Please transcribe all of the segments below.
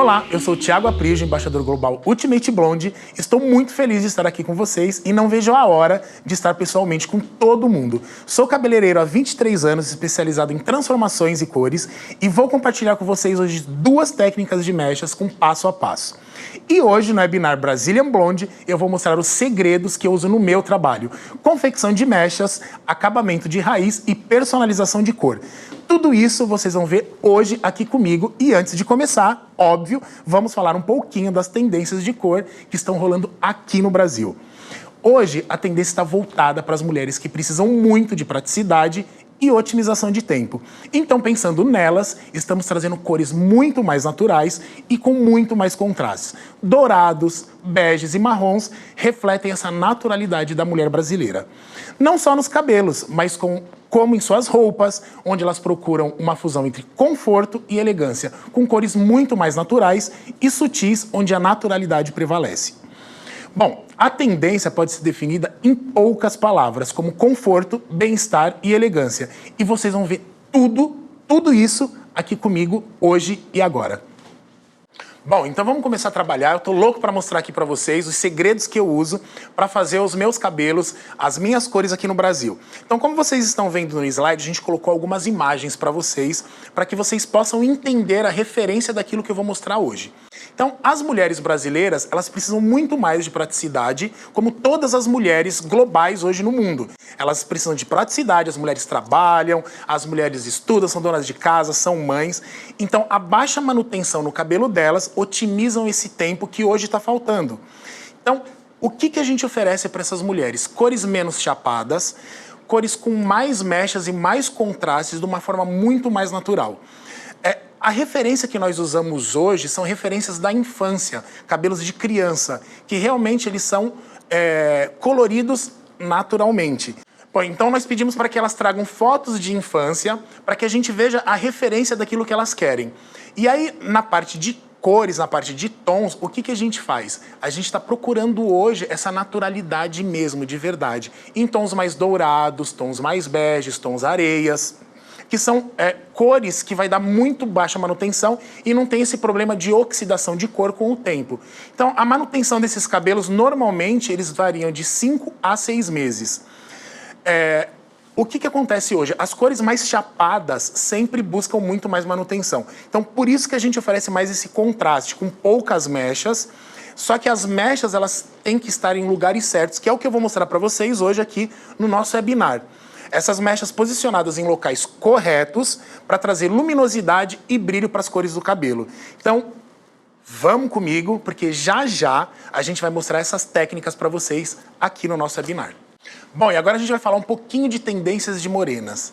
Olá, eu sou o Thiago Aprígio, embaixador global Ultimate Blonde. Estou muito feliz de estar aqui com vocês e não vejo a hora de estar pessoalmente com todo mundo. Sou cabeleireiro há 23 anos, especializado em transformações e cores, e vou compartilhar com vocês hoje 2 técnicas de mechas com passo a passo. E hoje, no webinar Brazilian Blonde, eu vou mostrar os segredos que eu uso no meu trabalho. Confecção de mechas, acabamento de raiz e personalização de cor. Tudo isso vocês vão ver hoje aqui comigo. E antes de começar, óbvio, vamos falar um pouquinho das tendências de cor que estão rolando aqui no Brasil. Hoje, a tendência está voltada para as mulheres que precisam muito de praticidade e otimização de tempo. Então, pensando nelas, estamos trazendo cores muito mais naturais e com muito mais contrastes. Dourados, beges e marrons refletem essa naturalidade da mulher brasileira. Não só nos cabelos, mas como em suas roupas, onde elas procuram uma fusão entre conforto e elegância, com cores muito mais naturais e sutis, onde a naturalidade prevalece. Bom, a tendência pode ser definida em poucas palavras, como conforto, bem-estar e elegância. E vocês vão ver tudo isso aqui comigo hoje e agora. Bom, então vamos começar a trabalhar. Eu tô louco para mostrar aqui para vocês os segredos que eu uso para fazer os meus cabelos, as minhas cores aqui no Brasil. Então, como vocês estão vendo no slide, a gente colocou algumas imagens para vocês que vocês possam entender a referência daquilo que eu vou mostrar hoje. Então, as mulheres brasileiras, elas precisam muito mais de praticidade, como todas as mulheres globais hoje no mundo. Elas precisam de praticidade, as mulheres trabalham, as mulheres estudam, são donas de casa, são mães. Então, a baixa manutenção no cabelo delas otimizam esse tempo que hoje está faltando. Então, o que a gente oferece para essas mulheres? Cores menos chapadas, cores com mais mechas e mais contrastes de uma forma muito mais natural. A referência que nós usamos hoje são referências da infância, cabelos de criança, que realmente eles são coloridos naturalmente. Bom, então nós pedimos para que elas tragam fotos de infância, para que a gente veja a referência daquilo que elas querem. E aí, na parte de cores, na parte de tons, o que a gente faz? A gente está procurando hoje essa naturalidade mesmo, de verdade, em tons mais dourados, tons mais beges, tons areias, que são cores que vai dar muito baixa manutenção e não tem esse problema de oxidação de cor com o tempo. Então, a manutenção desses cabelos, normalmente, eles variam de 5 a 6 meses. O que acontece hoje? As cores mais chapadas sempre buscam muito mais manutenção. Então, por isso que a gente oferece mais esse contraste, com poucas mechas, só que as mechas, elas têm que estar em lugares certos, que é o que eu vou mostrar para vocês hoje aqui no nosso webinar. Essas mechas posicionadas em locais corretos para trazer luminosidade e brilho para as cores do cabelo. Então, vamos comigo, porque já a gente vai mostrar essas técnicas para vocês aqui no nosso webinar. Bom, e agora a gente vai falar um pouquinho de tendências de morenas,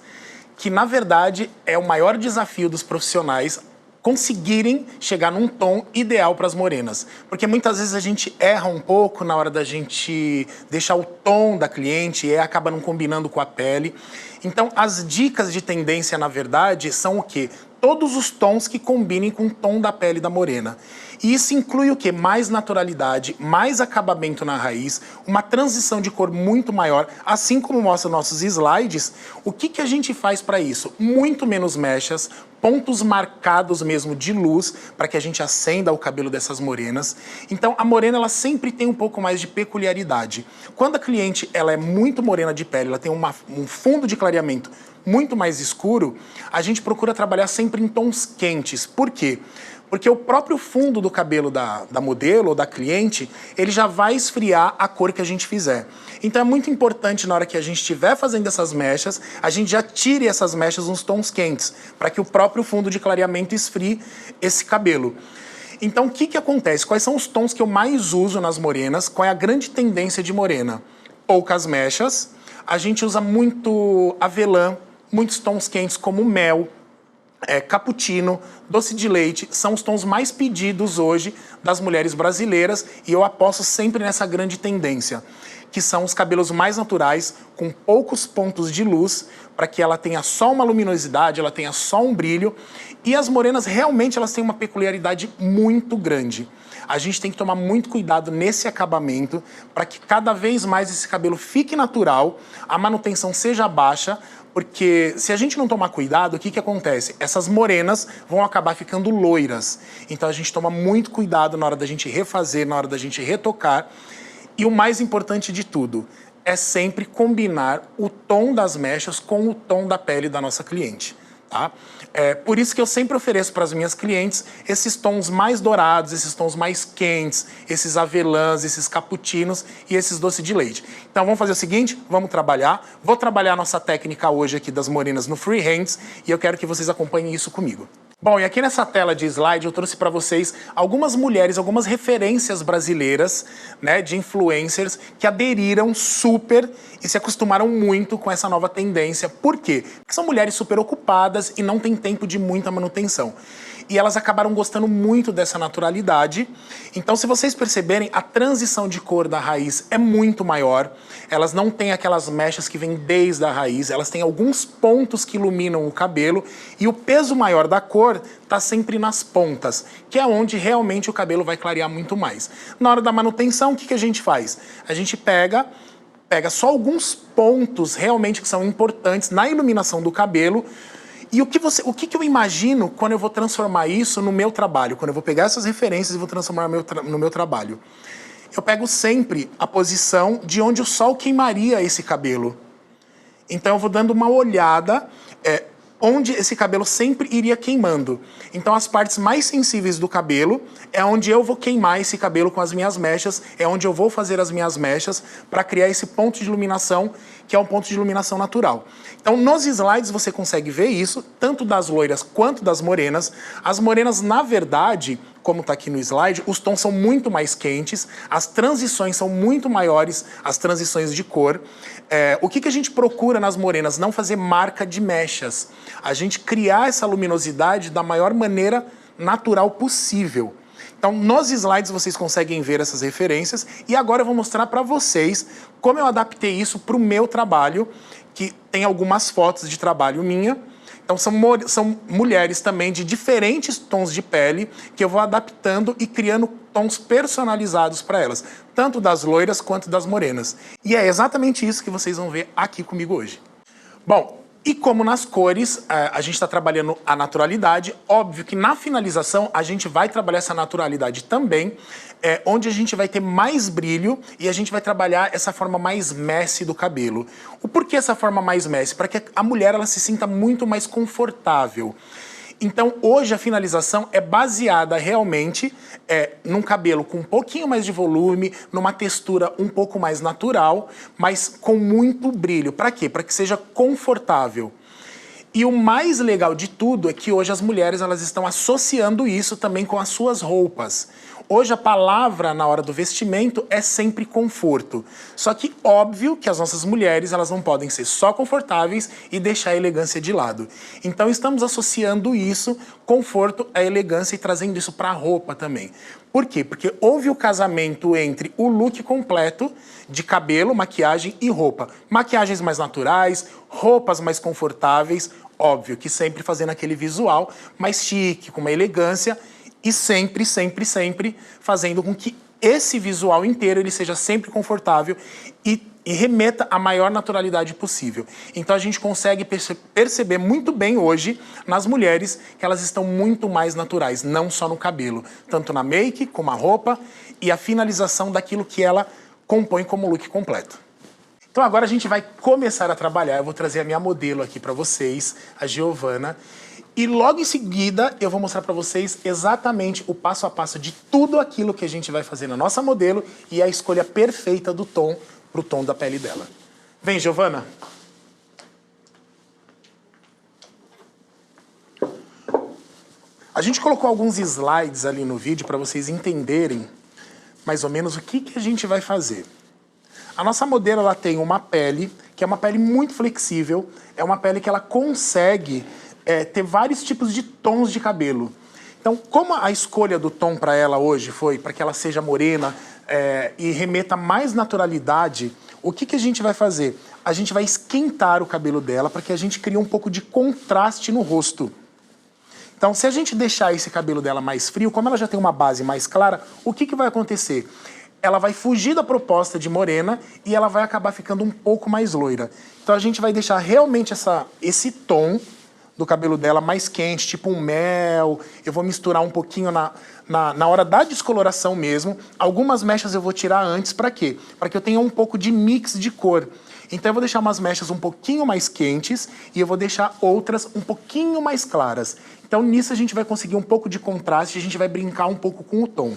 que na verdade é o maior desafio dos profissionais conseguirem chegar num tom ideal para as morenas. Porque muitas vezes a gente erra um pouco na hora da gente deixar o tom da cliente e acaba não combinando com a pele. Então, as dicas de tendência, na verdade, são o quê? Todos os tons que combinem com o tom da pele da morena. E isso inclui o quê? Mais naturalidade, mais acabamento na raiz, uma transição de cor muito maior, assim como mostra nossos slides. O que a gente faz para isso? Muito menos mechas, pontos marcados mesmo de luz, para que a gente acenda o cabelo dessas morenas. Então, a morena, ela sempre tem um pouco mais de peculiaridade. Quando a cliente ela é muito morena de pele, ela tem um fundo de clareamento muito mais escuro, a gente procura trabalhar sempre em tons quentes. Por quê? Porque o próprio fundo do cabelo da modelo ou da cliente, ele já vai esfriar a cor que a gente fizer. Então é muito importante, na hora que a gente estiver fazendo essas mechas, a gente já tire essas mechas nos tons quentes, para que o próprio fundo de clareamento esfrie esse cabelo. Então o que acontece? Quais são os tons que eu mais uso nas morenas? Qual é a grande tendência de morena? Poucas mechas, a gente usa muito avelã, muitos tons quentes como mel, cappuccino, doce de leite, são os tons mais pedidos hoje das mulheres brasileiras e eu aposto sempre nessa grande tendência, que são os cabelos mais naturais, com poucos pontos de luz, para que ela tenha só uma luminosidade, ela tenha só um brilho. E as morenas realmente elas têm uma peculiaridade muito grande. a gente tem que tomar muito cuidado nesse acabamento para que cada vez mais esse cabelo fique natural, a manutenção seja baixa, porque se a gente não tomar cuidado, o que acontece? Essas morenas vão acabar ficando loiras. Então a gente toma muito cuidado na hora da gente refazer, na hora da gente retocar. E o mais importante de tudo é sempre combinar o tom das mechas com o tom da pele da nossa cliente. Tá? Por isso que eu sempre ofereço para as minhas clientes esses tons mais dourados, esses tons mais quentes, esses avelãs, esses cappuccinos e esses doce de leite. Então vamos fazer o seguinte, vamos trabalhar. Vou trabalhar a nossa técnica hoje aqui das morenas no freehands e eu quero que vocês acompanhem isso comigo. Bom, e aqui nessa tela de slide eu trouxe para vocês algumas mulheres, algumas referências brasileiras, né, de influencers que aderiram super e se acostumaram muito com essa nova tendência. Por quê? Porque são mulheres super ocupadas e não têm tempo de muita manutenção. E elas acabaram gostando muito dessa naturalidade. Então, se vocês perceberem, a transição de cor da raiz é muito maior. Elas não têm aquelas mechas que vêm desde a raiz, elas têm alguns pontos que iluminam o cabelo e o peso maior da cor está sempre nas pontas, que é onde realmente o cabelo vai clarear muito mais. Na hora da manutenção, o que a gente faz? A gente pega só alguns pontos realmente que são importantes na iluminação do cabelo. E o que eu imagino quando eu vou transformar isso no meu trabalho? Quando eu vou pegar essas referências e vou transformar no meu trabalho? Eu pego sempre a posição de onde o sol queimaria esse cabelo. Então eu vou dando uma olhada onde esse cabelo sempre iria queimando. Então as partes mais sensíveis do cabelo é onde eu vou queimar esse cabelo com as minhas mechas, é onde eu vou fazer as minhas mechas para criar esse ponto de iluminação, que é um ponto de iluminação natural. Então nos slides você consegue ver isso, tanto das loiras quanto das morenas. As morenas, na verdade, como está aqui no slide, os tons são muito mais quentes, as transições são muito maiores, as transições de cor. O que a gente procura nas morenas? Não fazer marca de mechas. A gente criar essa luminosidade da maior maneira natural possível. Então, nos slides vocês conseguem ver essas referências e agora eu vou mostrar para vocês como eu adaptei isso para o meu trabalho, que tem algumas fotos de trabalho minha. Então são mulheres também de diferentes tons de pele que eu vou adaptando e criando tons personalizados para elas, tanto das loiras quanto das morenas. E é exatamente isso que vocês vão ver aqui comigo hoje. Bom, e como nas cores, a gente está trabalhando a naturalidade, óbvio que na finalização a gente vai trabalhar essa naturalidade também, onde a gente vai ter mais brilho e a gente vai trabalhar essa forma mais messy do cabelo. O porquê essa forma mais messy? Para que a mulher ela se sinta muito mais confortável. Então, hoje a finalização é baseada realmente num cabelo com um pouquinho mais de volume, numa textura um pouco mais natural, mas com muito brilho. Para quê? Para que seja confortável. E o mais legal de tudo é que hoje as mulheres elas estão associando isso também com as suas roupas. Hoje a palavra na hora do vestimento é sempre conforto. Só que óbvio que as nossas mulheres elas não podem ser só confortáveis e deixar a elegância de lado. Então estamos associando isso, conforto, a elegância e trazendo isso para a roupa também. Por quê? Porque houve o casamento entre o look completo de cabelo, maquiagem e roupa. Maquiagens mais naturais, roupas mais confortáveis, óbvio que sempre fazendo aquele visual mais chique, com uma elegância. E sempre, sempre, sempre fazendo com que esse visual inteiro ele seja sempre confortável e remeta à maior naturalidade possível. Então a gente consegue perceber muito bem hoje nas mulheres que elas estão muito mais naturais, não só no cabelo, tanto na make como a roupa e a finalização daquilo que ela compõe como look completo. Então agora a gente vai começar a trabalhar, eu vou trazer a minha modelo aqui para vocês, a Giovana. E logo em seguida eu vou mostrar para vocês exatamente o passo a passo de tudo aquilo que a gente vai fazer na nossa modelo e a escolha perfeita do tom para o tom da pele dela. Vem, Giovana. A gente colocou alguns slides ali no vídeo para vocês entenderem mais ou menos o que a gente vai fazer. A nossa modelo ela tem uma pele que é uma pele muito flexível, é uma pele que ela consegue ter vários tipos de tons de cabelo. Então, como a escolha do tom para ela hoje foi para que ela seja morena e remeta mais naturalidade, o que a gente vai fazer? A gente vai esquentar o cabelo dela para que a gente crie um pouco de contraste no rosto. Então, se a gente deixar esse cabelo dela mais frio, como ela já tem uma base mais clara, o que vai acontecer? Ela vai fugir da proposta de morena e ela vai acabar ficando um pouco mais loira. Então, a gente vai deixar realmente esse tom do cabelo dela mais quente, tipo um mel. Eu vou misturar um pouquinho na hora da descoloração mesmo. Algumas mechas eu vou tirar antes, para quê? Para que eu tenha um pouco de mix de cor. Então eu vou deixar umas mechas um pouquinho mais quentes e eu vou deixar outras um pouquinho mais claras. Então nisso a gente vai conseguir um pouco de contraste, a gente vai brincar um pouco com o tom.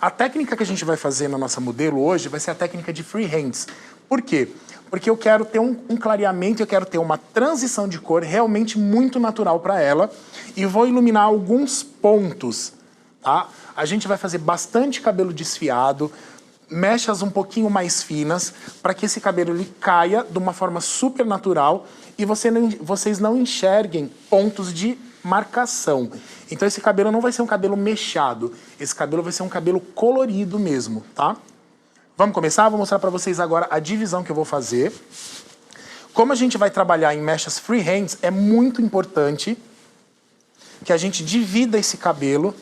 A técnica que a gente vai fazer na nossa modelo hoje vai ser a técnica de freehands. Por quê? Porque eu quero ter um clareamento, eu quero ter uma transição de cor realmente muito natural para ela e vou iluminar alguns pontos, tá? A gente vai fazer bastante cabelo desfiado, mechas um pouquinho mais finas, para que esse cabelo ele caia de uma forma super natural e vocês não enxerguem pontos de marcação. Então esse cabelo não vai ser um cabelo mechado, esse cabelo vai ser um cabelo colorido mesmo, tá? Vamos começar? Vou mostrar para vocês agora a divisão que eu vou fazer. Como a gente vai trabalhar em mechas freehands, é muito importante que a gente divida esse cabelo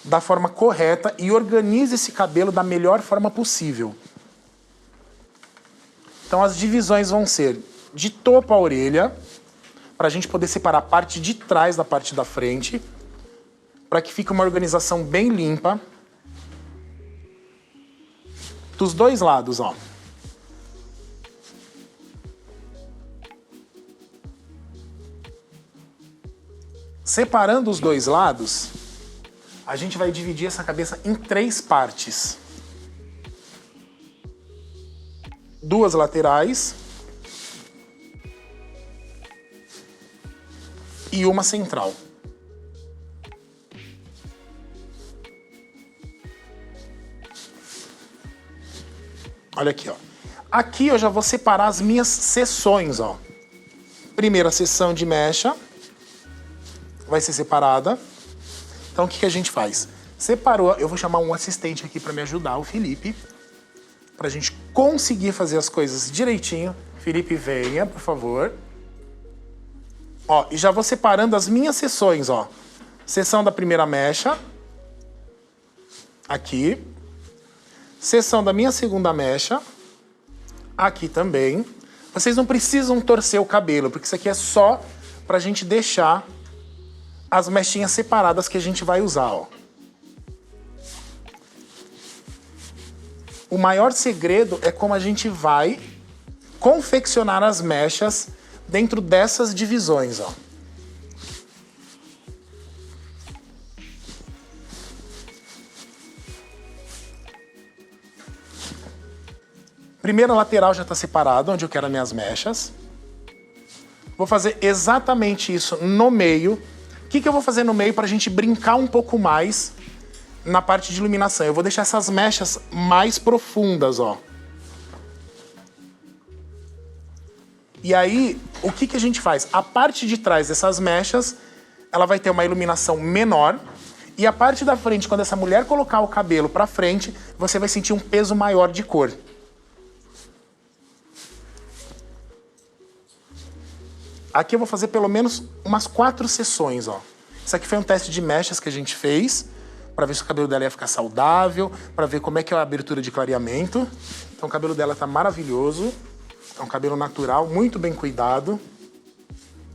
da forma correta e organize esse cabelo da melhor forma possível. Então as divisões vão ser de topo à orelha, para a gente poder separar a parte de trás da parte da frente, para que fique uma organização bem limpa. Dos dois lados, ó. Separando os dois lados, a gente vai dividir essa cabeça em 3 partes. 2 laterais e uma central. Olha aqui, ó. Aqui eu já vou separar as minhas seções, ó. Primeira seção de mecha vai ser separada. Então o que a gente faz? Separou, eu vou chamar um assistente aqui para me ajudar, o Felipe, pra gente conseguir fazer as coisas direitinho. Felipe, venha, por favor. Ó, e já vou separando as minhas seções, ó. Seção da primeira mecha. Aqui. Seção da minha segunda mecha. Aqui também. Vocês não precisam torcer o cabelo, porque isso aqui é só pra gente deixar as mechinhas separadas que a gente vai usar, ó. O maior segredo é como a gente vai confeccionar as mechas dentro dessas divisões, ó. Primeira lateral já está separado, onde eu quero as minhas mechas. Vou fazer exatamente isso no meio. O que eu vou fazer no meio para a gente brincar um pouco mais na parte de iluminação? Eu vou deixar essas mechas mais profundas, ó. E aí, o que a gente faz? A parte de trás dessas mechas, ela vai ter uma iluminação menor. E a parte da frente, quando essa mulher colocar o cabelo para frente, você vai sentir um peso maior de cor. Aqui eu vou fazer pelo menos umas 4 sessões, ó. Isso aqui foi um teste de mechas que a gente fez, para ver se o cabelo dela ia ficar saudável, para ver como é que é a abertura de clareamento. Então o cabelo dela tá maravilhoso. É um cabelo natural, muito bem cuidado.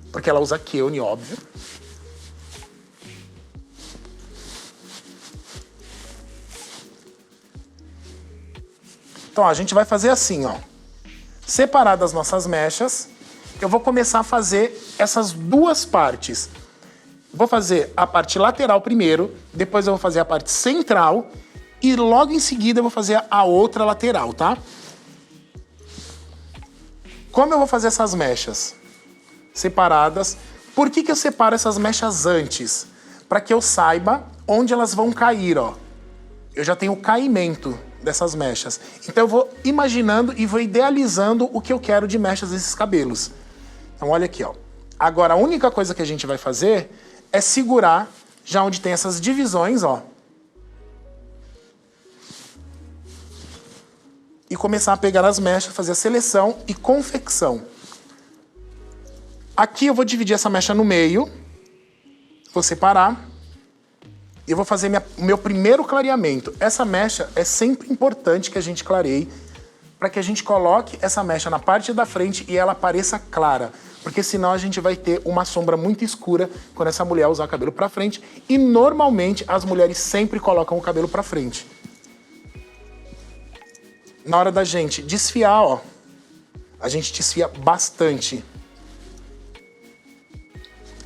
Porque ela usa Keone, óbvio. Então ó, a gente vai fazer assim, ó. Separadas as nossas mechas, eu vou começar a fazer essas 2 partes. Vou fazer a parte lateral primeiro, depois eu vou fazer a parte central e logo em seguida eu vou fazer a outra lateral, tá? Como eu vou fazer essas mechas separadas? Por que eu separo essas mechas antes? Para que eu saiba onde elas vão cair, ó. Eu já tenho o caimento dessas mechas. Então eu vou imaginando e vou idealizando o que eu quero de mechas desses cabelos. Então olha aqui, ó. Agora a única coisa que a gente vai fazer é segurar já onde tem essas divisões, ó. E começar a pegar as mechas, fazer a seleção e confecção. Aqui eu vou dividir essa mecha no meio. Vou separar. E eu vou fazer o meu primeiro clareamento. Essa mecha é sempre importante que a gente clareie para que a gente coloque essa mecha na parte da frente e ela apareça clara. Porque senão a gente vai ter uma sombra muito escura quando essa mulher usar o cabelo para frente. E normalmente as mulheres sempre colocam o cabelo para frente. Na hora da gente desfiar, ó, a gente desfia bastante.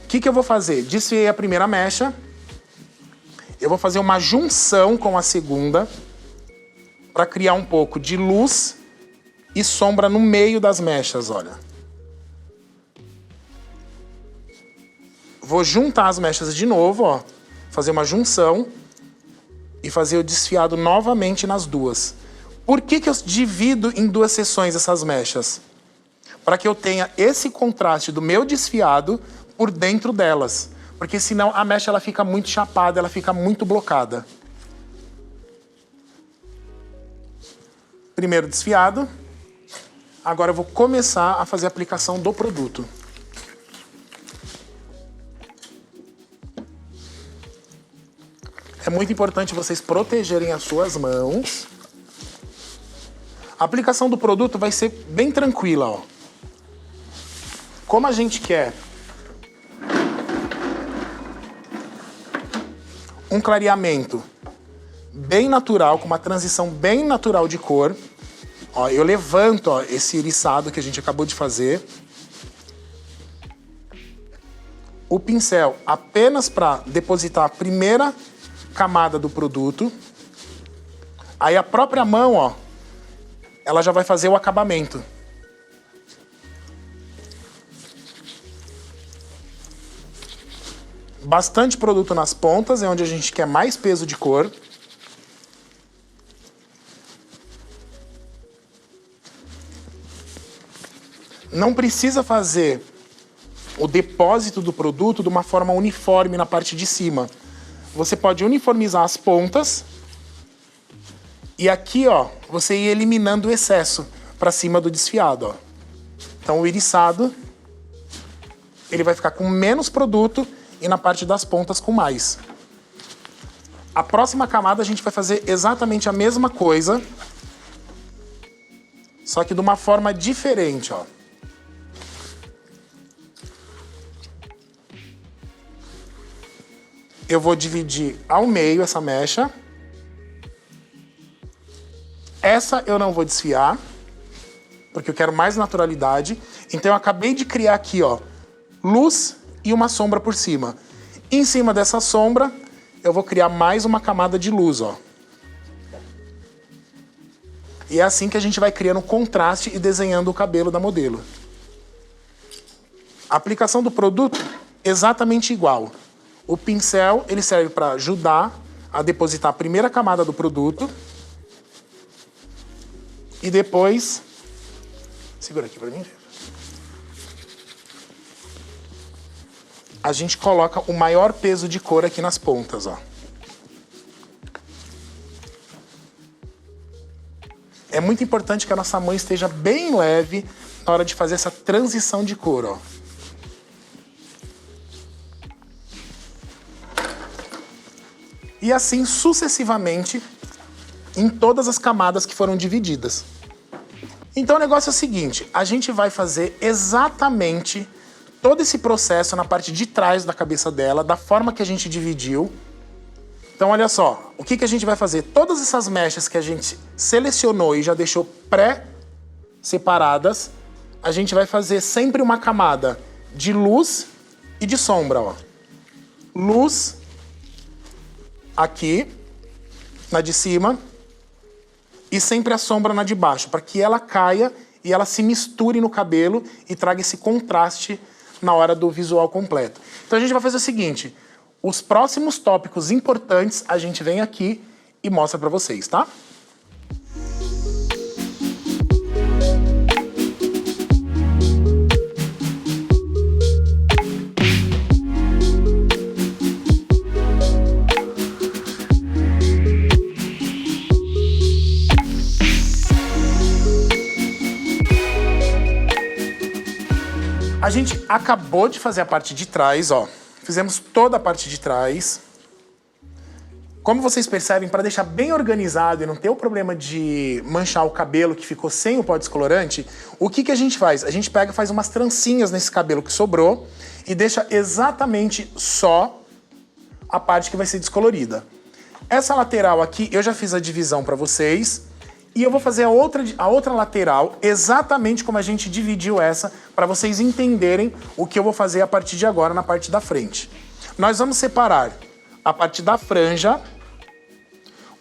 O que eu vou fazer? Desfiei a primeira mecha. Eu vou fazer uma junção com a segunda para criar um pouco de luz e sombra no meio das mechas, olha. Vou juntar as mechas de novo, ó, fazer uma junção e fazer o desfiado novamente nas duas. Por que eu divido em duas sessões essas mechas? Para que eu tenha esse contraste do meu desfiado por dentro delas. Porque senão a mecha ela fica muito chapada, ela fica muito blocada. Primeiro desfiado. Agora eu vou começar a fazer a aplicação do produto. É muito importante vocês protegerem as suas mãos. A aplicação do produto vai ser bem tranquila, ó. Como a gente quer um clareamento bem natural, com uma transição bem natural de cor. Ó, eu levanto, ó, esse iriçado que a gente acabou de fazer. O pincel apenas para depositar a primeira camada do produto. Aí a própria mão, ó, ela já vai fazer o acabamento. Bastante produto nas pontas, é onde a gente quer mais peso de cor. Não precisa fazer o depósito do produto de uma forma uniforme na parte de cima. Você pode uniformizar as pontas e aqui, ó, você ir eliminando o excesso para cima do desfiado, ó. Então o iriçado, ele vai ficar com menos produto e na parte das pontas com mais. A próxima camada a gente vai fazer exatamente a mesma coisa, só que de uma forma diferente, ó. Eu vou dividir ao meio essa mecha. Essa eu não vou desfiar, porque eu quero mais naturalidade. Então eu acabei de criar aqui, ó, luz e uma sombra por cima. Em cima dessa sombra, eu vou criar mais uma camada de luz, ó. E é assim que a gente vai criando contraste e desenhando o cabelo da modelo. A aplicação do produto, exatamente igual. O pincel, ele serve para ajudar a depositar a primeira camada do produto. E depois... Segura aqui para mim. A gente coloca o maior peso de cor aqui nas pontas, ó. É muito importante que a nossa mão esteja bem leve na hora de fazer essa transição de cor, ó. E assim sucessivamente em todas as camadas que foram divididas. Então o negócio é o seguinte, a gente vai fazer exatamente todo esse processo na parte de trás da cabeça dela, da forma que a gente dividiu. Então olha só, o que a gente vai fazer? Todas essas mechas que a gente selecionou e já deixou pré-separadas, a gente vai fazer sempre uma camada de luz e de sombra, ó. Luz aqui, na de cima, e sempre a sombra na de baixo, para que ela caia e ela se misture no cabelo e traga esse contraste na hora do visual completo. Então a gente vai fazer o seguinte, os próximos tópicos importantes a gente vem aqui e mostra para vocês, tá? A gente acabou de fazer a parte de trás, ó. Fizemos toda a parte de trás. Como vocês percebem, para deixar bem organizado e não ter o problema de manchar o cabelo que ficou sem o pó descolorante, o que a gente faz? A gente pega e faz umas trancinhas nesse cabelo que sobrou e deixa exatamente só a parte que vai ser descolorida. Essa lateral aqui, eu já fiz a divisão para vocês e eu vou fazer a outra lateral exatamente como a gente dividiu essa, para vocês entenderem o que eu vou fazer a partir de agora na parte da frente. Nós vamos separar a parte da franja,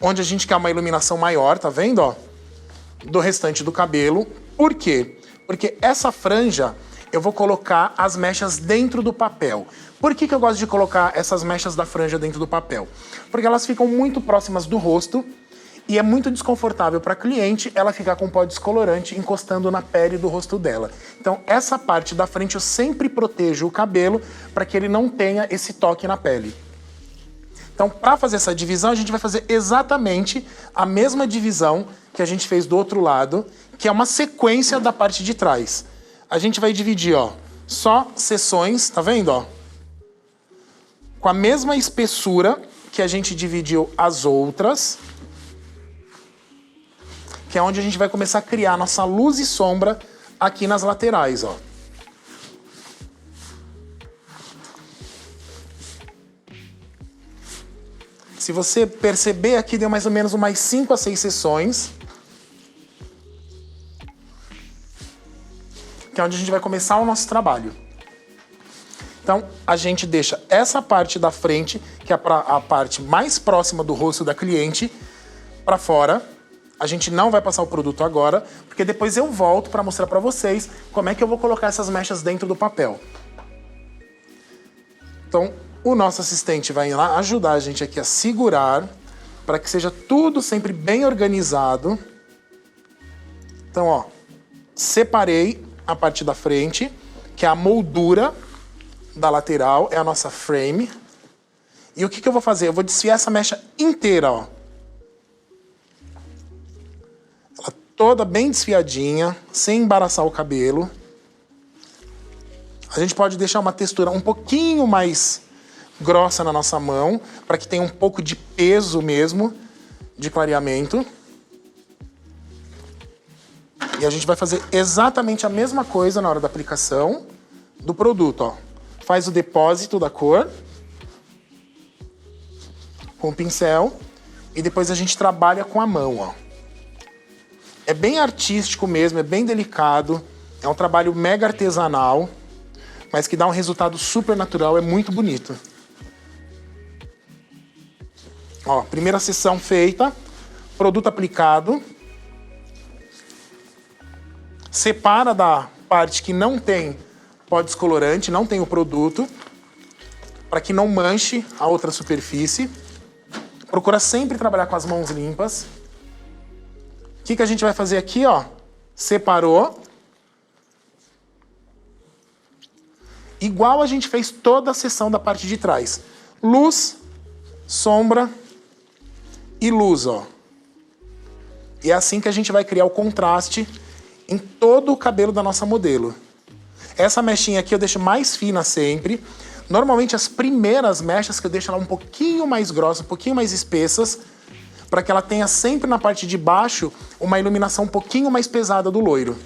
onde a gente quer uma iluminação maior, tá vendo, ó? Do restante do cabelo. Por quê? Porque essa franja eu vou colocar as mechas dentro do papel. Por que eu gosto de colocar essas mechas da franja dentro do papel? Porque elas ficam muito próximas do rosto e é muito desconfortável para a cliente ela ficar com pó descolorante encostando na pele do rosto dela. Então essa parte da frente eu sempre protejo o cabelo para que ele não tenha esse toque na pele. Então, para fazer essa divisão, a gente vai fazer exatamente a mesma divisão que a gente fez do outro lado, que é uma sequência da parte de trás. A gente vai dividir, ó, só seções, tá vendo, ó? Com a mesma espessura que a gente dividiu as outras, que é onde a gente vai começar a criar nossa luz e sombra aqui nas laterais, ó. Se você perceber aqui, deu mais ou menos umas 5 a 6 sessões. Que é onde a gente vai começar o nosso trabalho. Então, a gente deixa essa parte da frente, que é a parte mais próxima do rosto da cliente, para fora. A gente não vai passar o produto agora, porque depois eu volto para mostrar para vocês como é que eu vou colocar essas mechas dentro do papel. Então, o nosso assistente vai lá ajudar a gente aqui a segurar, para que seja tudo sempre bem organizado. Então, ó, separei a parte da frente, que é a moldura da lateral, é a nossa frame. E o que eu vou fazer? Eu vou desfiar essa mecha inteira, ó. Ela toda bem desfiadinha, sem embaraçar o cabelo. A gente pode deixar uma textura um pouquinho mais grossa na nossa mão, para que tenha um pouco de peso mesmo, de clareamento. E a gente vai fazer exatamente a mesma coisa na hora da aplicação do produto, ó. Faz o depósito da cor com o pincel e depois a gente trabalha com a mão, ó. É bem artístico mesmo, é bem delicado, é um trabalho mega artesanal, mas que dá um resultado super natural, é muito bonito. Ó, primeira sessão feita, produto aplicado. Separa da parte que não tem pó descolorante, não tem o produto, para que não manche a outra superfície. Procura sempre trabalhar com as mãos limpas. O que a gente vai fazer aqui, ó? Separou. Igual a gente fez toda a sessão da parte de trás. Luz, sombra e luz, ó. E é assim que a gente vai criar o contraste em todo o cabelo da nossa modelo. Essa mechinha aqui eu deixo mais fina sempre. Normalmente as primeiras mechas que eu deixo ela um pouquinho mais grossa, um pouquinho mais espessas, para que ela tenha sempre na parte de baixo uma iluminação um pouquinho mais pesada do loiro.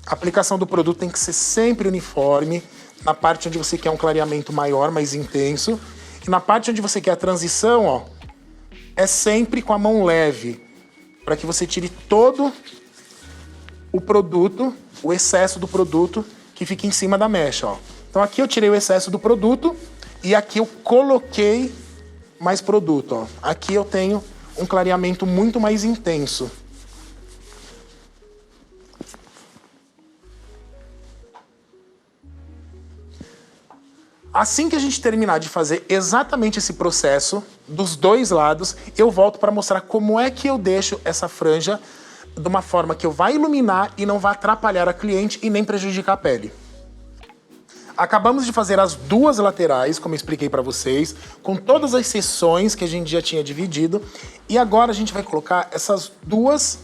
A aplicação do produto tem que ser sempre uniforme, na parte onde você quer um clareamento maior, mais intenso. E na parte onde você quer a transição, ó, é sempre com a mão leve, para que você tire todo o produto, o excesso do produto que fica em cima da mecha, ó. Então aqui eu tirei o excesso do produto e aqui eu coloquei mais produto, ó. Aqui eu tenho um clareamento muito mais intenso. Assim que a gente terminar de fazer exatamente esse processo, dos dois lados, eu volto para mostrar como é que eu deixo essa franja de uma forma que eu vá iluminar e não vá atrapalhar a cliente e nem prejudicar a pele. Acabamos de fazer as duas laterais, como eu expliquei para vocês, com todas as seções que a gente já tinha dividido. E agora a gente vai colocar essas duas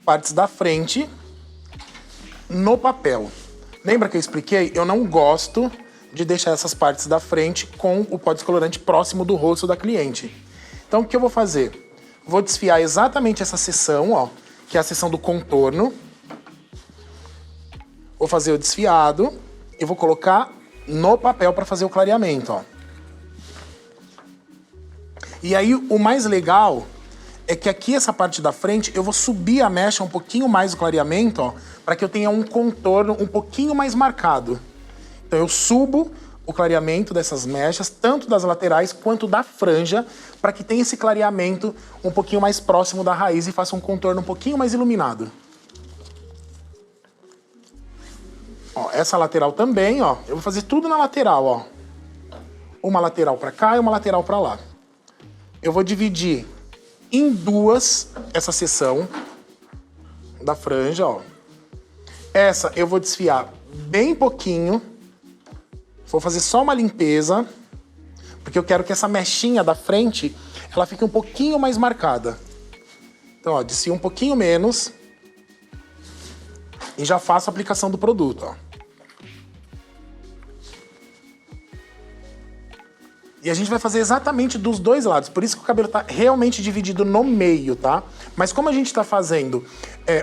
partes da frente no papel. Lembra que eu expliquei? Eu não gosto de deixar essas partes da frente com o pó descolorante próximo do rosto da cliente. Então o que eu vou fazer? Vou desfiar exatamente essa seção, ó, que é a seção do contorno. Vou fazer o desfiado e vou colocar no papel para fazer o clareamento, ó. E aí o mais legal é que aqui essa parte da frente eu vou subir a mecha um pouquinho mais o clareamento, ó, para que eu tenha um contorno um pouquinho mais marcado. Então eu subo o clareamento dessas mechas, tanto das laterais quanto da franja, para que tenha esse clareamento um pouquinho mais próximo da raiz e faça um contorno um pouquinho mais iluminado. Ó, essa lateral também, ó, eu vou fazer tudo na lateral, ó. Uma lateral para cá e uma lateral para lá. Eu vou dividir em duas essa seção da franja, ó. Essa eu vou desfiar bem pouquinho. Vou fazer só uma limpeza, porque eu quero que essa mechinha da frente, ela fique um pouquinho mais marcada. Então, ó, desfio um pouquinho menos e já faço a aplicação do produto, ó. E a gente vai fazer exatamente dos dois lados, por isso que o cabelo tá realmente dividido no meio, tá? Mas como a gente tá fazendo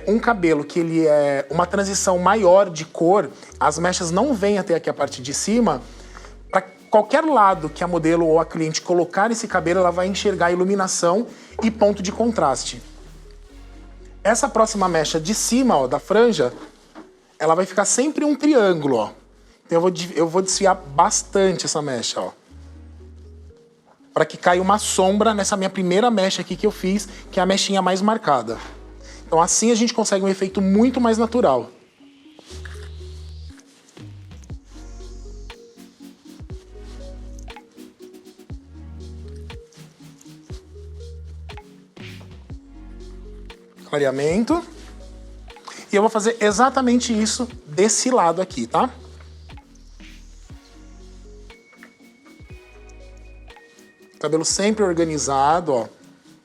um cabelo que ele é uma transição maior de cor, as mechas não vêm até aqui a parte de cima, para qualquer lado que a modelo ou a cliente colocar esse cabelo, ela vai enxergar iluminação e ponto de contraste. Essa próxima mecha de cima, ó, da franja, ela vai ficar sempre um triângulo, ó. Então eu vou desfiar bastante essa mecha, ó, para que caia uma sombra nessa minha primeira mecha aqui que eu fiz, que é a mechinha mais marcada. Então assim a gente consegue um efeito muito mais natural. Clareamento. E eu vou fazer exatamente isso desse lado aqui, tá? Cabelo sempre organizado, ó.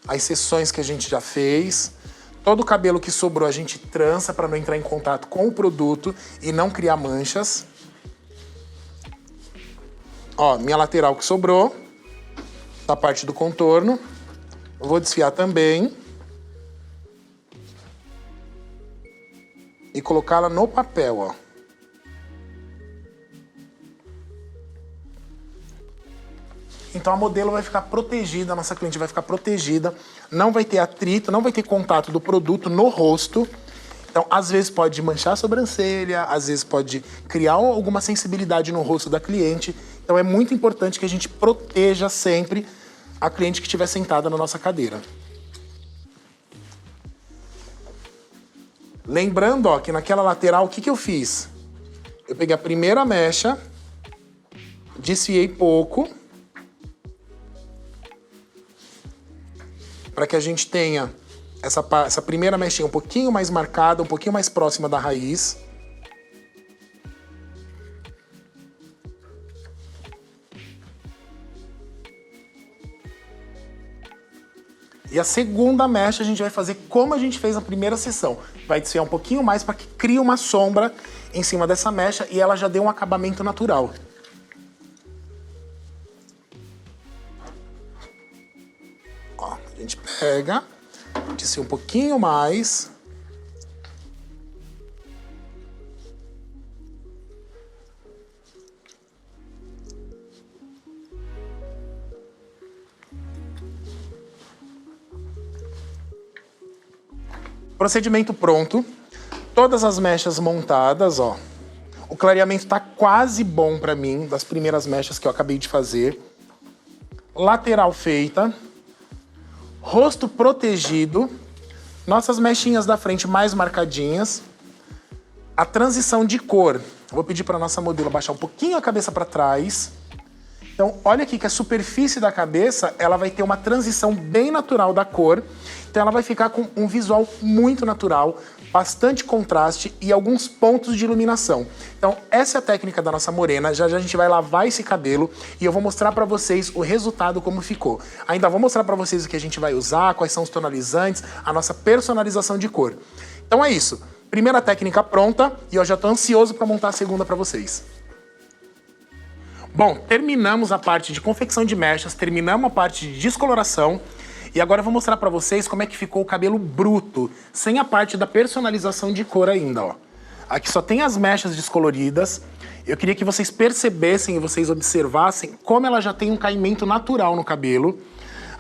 As seções que a gente já fez. Todo o cabelo que sobrou a gente trança para não entrar em contato com o produto e não criar manchas. Ó, minha lateral que sobrou, da parte do contorno. Eu vou desfiar também. E colocá-la no papel, ó. Então a modelo vai ficar protegida, a nossa cliente vai ficar protegida, não vai ter atrito, não vai ter contato do produto no rosto. Então, às vezes pode manchar a sobrancelha, às vezes pode criar alguma sensibilidade no rosto da cliente. Então é muito importante que a gente proteja sempre a cliente que estiver sentada na nossa cadeira. Lembrando, ó, que naquela lateral, o que eu fiz? Eu peguei a primeira mecha, desfiei pouco, para que a gente tenha essa primeira mechinha um pouquinho mais marcada, um pouquinho mais próxima da raiz. E a segunda mecha a gente vai fazer como a gente fez na primeira sessão. Vai desfiar um pouquinho mais para que crie uma sombra em cima dessa mecha e ela já dê um acabamento natural. Ó, a gente pega, desfia um pouquinho mais. Procedimento pronto. Todas as mechas montadas, ó. O clareamento tá quase bom pra mim, das primeiras mechas que eu acabei de fazer. Lateral feita. Rosto protegido. Nossas mechinhas da frente mais marcadinhas. A transição de cor. Vou pedir pra nossa modelo baixar um pouquinho a cabeça pra trás. Então, olha aqui que a superfície da cabeça, ela vai ter uma transição bem natural da cor. Então, ela vai ficar com um visual muito natural, bastante contraste e alguns pontos de iluminação. Então, essa é a técnica da nossa morena. Já já a gente vai lavar esse cabelo e eu vou mostrar pra vocês o resultado como ficou. Ainda vou mostrar pra vocês o que a gente vai usar, quais são os tonalizantes, a nossa personalização de cor. Então é isso. Primeira técnica pronta e eu já tô ansioso pra montar a segunda pra vocês. Bom, terminamos a parte de confecção de mechas, terminamos a parte de descoloração e agora eu vou mostrar pra vocês como é que ficou o cabelo bruto, sem a parte da personalização de cor ainda, ó. Aqui só tem as mechas descoloridas. Eu queria que vocês percebessem e vocês observassem como ela já tem um caimento natural no cabelo.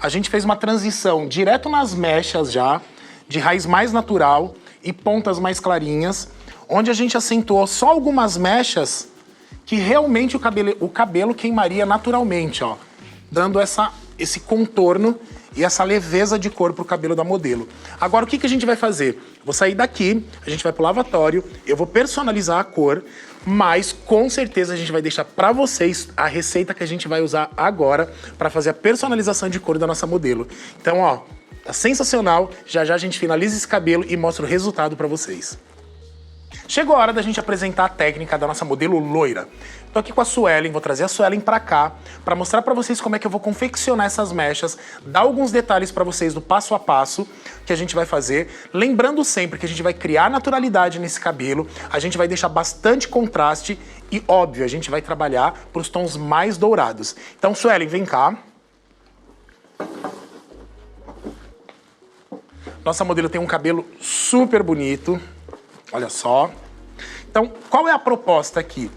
A gente fez uma transição direto nas mechas já, de raiz mais natural e pontas mais clarinhas, onde a gente acentuou só algumas mechas que realmente o cabelo queimaria naturalmente, ó, dando esse contorno e essa leveza de cor pro cabelo da modelo. Agora, o que a gente vai fazer? Vou sair daqui, a gente vai pro lavatório, eu vou personalizar a cor, mas com certeza a gente vai deixar pra vocês a receita que a gente vai usar agora pra fazer a personalização de cor da nossa modelo. Então, ó, tá sensacional, já já a gente finaliza esse cabelo e mostra o resultado pra vocês. Chegou a hora da gente apresentar a técnica da nossa modelo loira. Tô aqui com a Suelen, vou trazer a Suelen pra cá, pra mostrar pra vocês como é que eu vou confeccionar essas mechas, dar alguns detalhes pra vocês do passo a passo que a gente vai fazer. Lembrando sempre que a gente vai criar naturalidade nesse cabelo, a gente vai deixar bastante contraste e, óbvio, a gente vai trabalhar pros tons mais dourados. Então, Suelen, vem cá. Nossa modelo tem um cabelo super bonito. Olha só. Então, qual é a proposta aqui?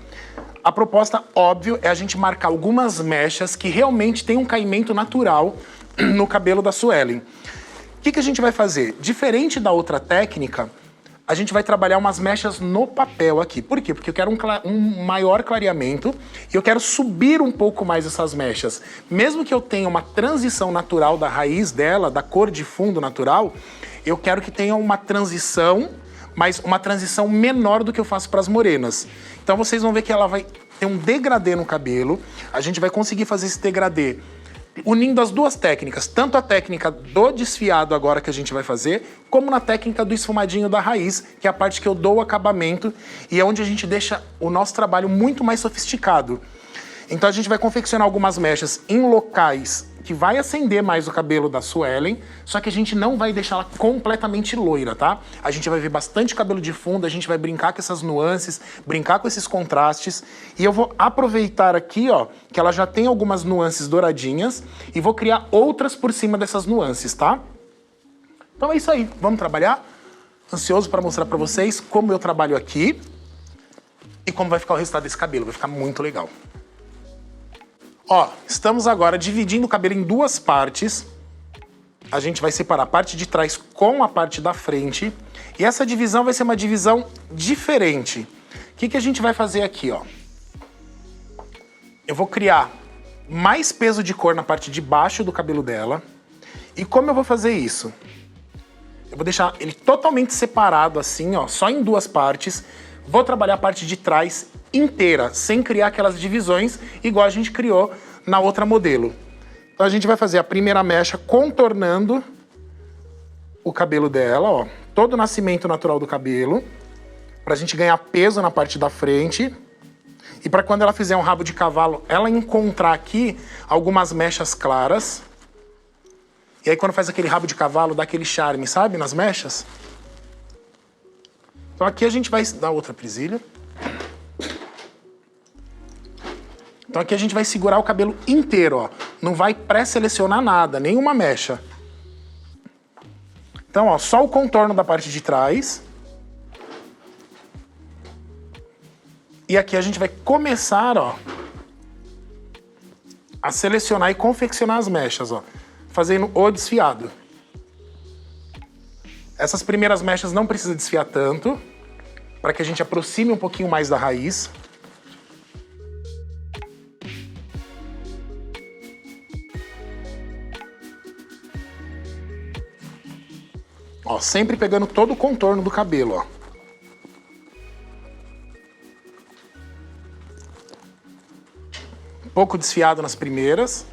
A proposta, óbvio, é a gente marcar algumas mechas que realmente tem um caimento natural no cabelo da Suelen. O que a gente vai fazer? Diferente da outra técnica, a gente vai trabalhar umas mechas no papel aqui. Por quê? Porque eu quero um maior clareamento e eu quero subir um pouco mais essas mechas. Mesmo que eu tenha uma transição natural da raiz dela, da cor de fundo natural, eu quero que tenha uma transição, mas uma transição menor do que eu faço para as morenas. Então vocês vão ver que ela vai ter um degradê no cabelo. A gente vai conseguir fazer esse degradê unindo as duas técnicas, tanto a técnica do desfiado agora que a gente vai fazer, como na técnica do esfumadinho da raiz, que é a parte que eu dou o acabamento e é onde a gente deixa o nosso trabalho muito mais sofisticado. Então a gente vai confeccionar algumas mechas em locais que vai acender mais o cabelo da Suelen, só que a gente não vai deixar ela completamente loira, tá? A gente vai ver bastante cabelo de fundo, a gente vai brincar com essas nuances, brincar com esses contrastes. E eu vou aproveitar aqui, ó, que ela já tem algumas nuances douradinhas e vou criar outras por cima dessas nuances, tá? Então é isso aí, vamos trabalhar? Ansioso para mostrar para vocês como eu trabalho aqui e como vai ficar o resultado desse cabelo, vai ficar muito legal. Ó, estamos agora dividindo o cabelo em duas partes. A gente vai separar a parte de trás com a parte da frente. E essa divisão vai ser uma divisão diferente. O que a gente vai fazer aqui, ó? Eu vou criar mais peso de cor na parte de baixo do cabelo dela. E como eu vou fazer isso? Eu vou deixar ele totalmente separado assim, ó, só em duas partes. Vou trabalhar a parte de trás inteira, sem criar aquelas divisões, igual a gente criou na outra modelo. Então a gente vai fazer a primeira mecha contornando o cabelo dela, ó, todo o nascimento natural do cabelo, pra gente ganhar peso na parte da frente. E pra quando ela fizer um rabo de cavalo, ela encontrar aqui algumas mechas claras. E aí quando faz aquele rabo de cavalo, dá aquele charme, sabe, nas mechas? Então aqui a gente vai dar outra presilha. Então aqui a gente vai segurar o cabelo inteiro, ó. Não vai pré-selecionar nada, nenhuma mecha. Então, ó, só o contorno da parte de trás. E aqui a gente vai começar, ó, a selecionar e confeccionar as mechas, ó, fazendo o desfiado. Essas primeiras mechas não precisa desfiar tanto, para que a gente aproxime um pouquinho mais da raiz. Ó, sempre pegando todo o contorno do cabelo, ó. pouco desfiado nas primeiras.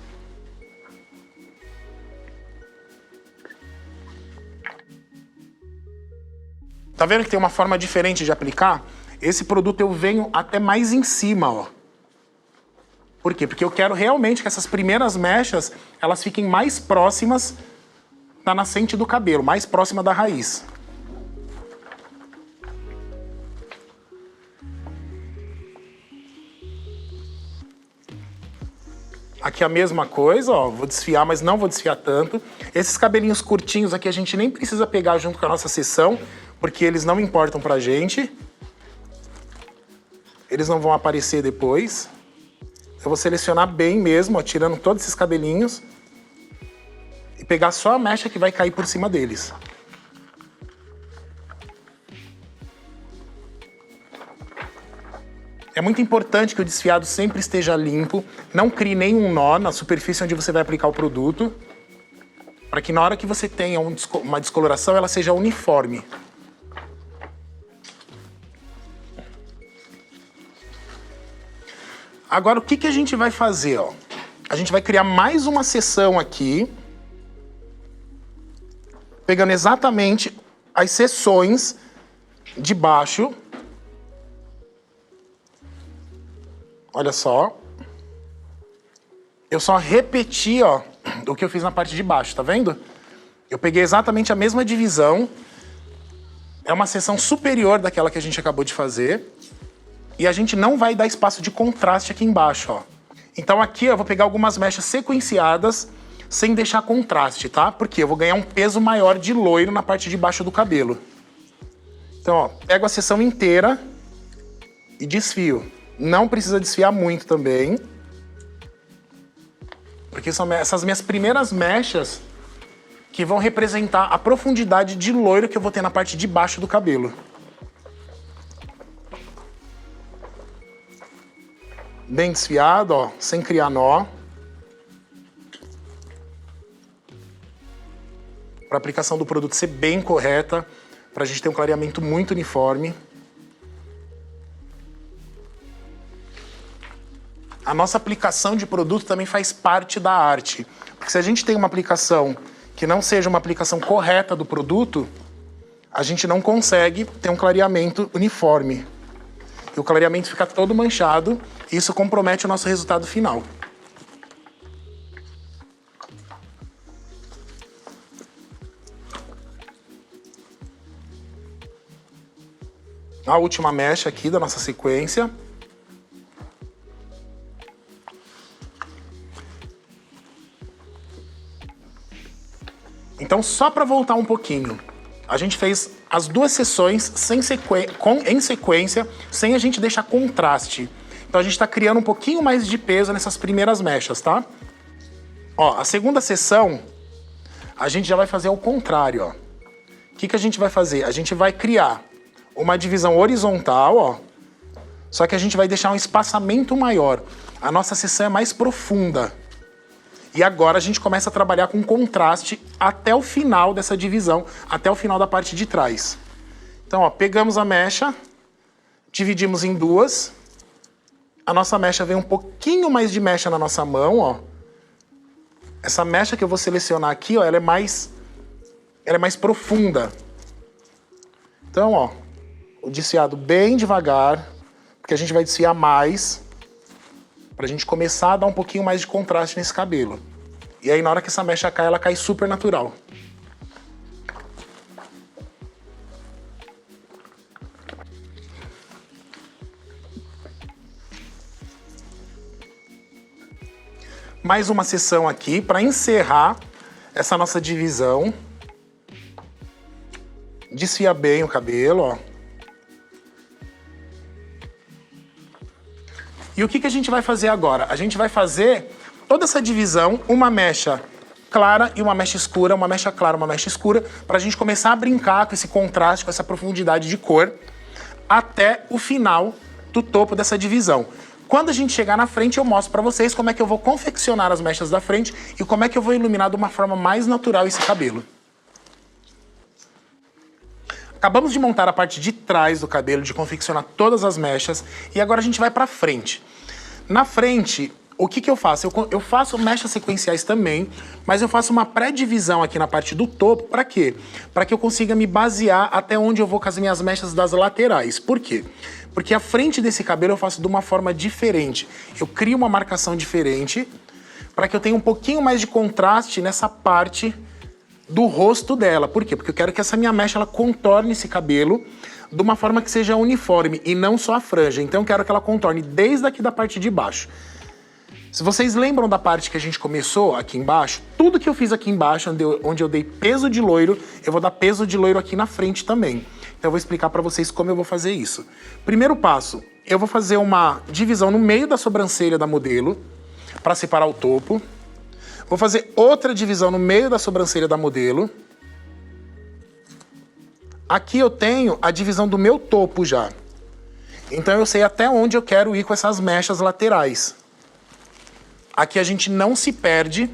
Tá vendo que tem uma forma diferente de aplicar? Esse produto eu venho até mais em cima, ó. Por quê? Porque eu quero realmente que essas primeiras mechas, elas fiquem mais próximas da nascente do cabelo, mais próxima da raiz. Aqui a mesma coisa, ó, vou desfiar, mas não vou desfiar tanto. Esses cabelinhos curtinhos aqui a gente nem precisa pegar junto com a nossa seção, porque eles não importam pra gente. Eles não vão aparecer depois. Eu vou selecionar bem mesmo, ó, tirando todos esses cabelinhos. E pegar só a mecha que vai cair por cima deles. É muito importante que o desfiado sempre esteja limpo, não crie nenhum nó na superfície onde você vai aplicar o produto, para que na hora que você tenha uma descoloração, ela seja uniforme. Agora, o que a gente vai fazer? Ó? A gente vai criar mais uma seção aqui, pegando exatamente as seções de baixo. Olha só. Eu só repeti, ó, o que eu fiz na parte de baixo, tá vendo? Eu peguei exatamente a mesma divisão. É uma seção superior daquela que a gente acabou de fazer. E a gente não vai dar espaço de contraste aqui embaixo, ó. Então aqui eu vou pegar algumas mechas sequenciadas sem deixar contraste, tá? Porque eu vou ganhar um peso maior de loiro na parte de baixo do cabelo. Então, ó, pego a seção inteira e desfio. Não precisa desfiar muito também. Porque são essas minhas primeiras mechas que vão representar a profundidade de loiro que eu vou ter na parte de baixo do cabelo. Bem desfiado, ó, sem criar nó. Para a aplicação do produto ser bem correta, para a gente ter um clareamento muito uniforme. A nossa aplicação de produto também faz parte da arte. Porque se a gente tem uma aplicação que não seja uma aplicação correta do produto, a gente não consegue ter um clareamento uniforme. E o clareamento fica todo manchado e isso compromete o nosso resultado final. A última mecha aqui da nossa sequência. Então, só para voltar um pouquinho, a gente fez as duas sessões em sequência, sem a gente deixar contraste. Então a gente está criando um pouquinho mais de peso nessas primeiras mechas, tá? Ó, a segunda sessão, a gente já vai fazer ao contrário, ó. O que a gente vai fazer? A gente vai criar uma divisão horizontal, ó. Só que a gente vai deixar um espaçamento maior. A nossa seção é mais profunda. E agora a gente começa a trabalhar com contraste até o final dessa divisão, até o final da parte de trás. Então, ó, pegamos a mecha, dividimos em duas. A nossa mecha vem um pouquinho mais de mecha na nossa mão, ó. Essa mecha que eu vou selecionar aqui, ó, ela é mais profunda. Então, ó, o desfiado bem devagar, porque a gente vai desfiar mais, pra gente começar a dar um pouquinho mais de contraste nesse cabelo. E aí, na hora que essa mecha cai, ela cai super natural. Mais uma sessão aqui para encerrar essa nossa divisão. Desfia bem o cabelo, ó. E o que a gente vai fazer agora? A gente vai fazer toda essa divisão, uma mecha clara e uma mecha escura, uma mecha clara, uma mecha escura, para a gente começar a brincar com esse contraste, com essa profundidade de cor, até o final do topo dessa divisão. Quando a gente chegar na frente, eu mostro para vocês como é que eu vou confeccionar as mechas da frente e como é que eu vou iluminar de uma forma mais natural esse cabelo. Acabamos de montar a parte de trás do cabelo, de confeccionar todas as mechas, e agora a gente vai para frente. Na frente, o que eu faço? Eu faço mechas sequenciais também, mas eu faço uma pré-divisão aqui na parte do topo. Para quê? Para que eu consiga me basear até onde eu vou com as minhas mechas das laterais. Por quê? Porque a frente desse cabelo eu faço de uma forma diferente. Eu crio uma marcação diferente para que eu tenha um pouquinho mais de contraste nessa parte do rosto dela. Por quê? Porque eu quero que essa minha mecha ela contorne esse cabelo de uma forma que seja uniforme e não só a franja. Então eu quero que ela contorne desde aqui da parte de baixo. Se vocês lembram da parte que a gente começou aqui embaixo, tudo que eu fiz aqui embaixo, onde eu dei peso de loiro, eu vou dar peso de loiro aqui na frente também. Então eu vou explicar pra vocês como eu vou fazer isso. Primeiro passo, eu vou fazer uma divisão no meio da sobrancelha da modelo, pra separar o topo. Vou fazer outra divisão no meio da sobrancelha da modelo. Aqui eu tenho a divisão do meu topo já. Então eu sei até onde eu quero ir com essas mechas laterais. Aqui a gente não se perde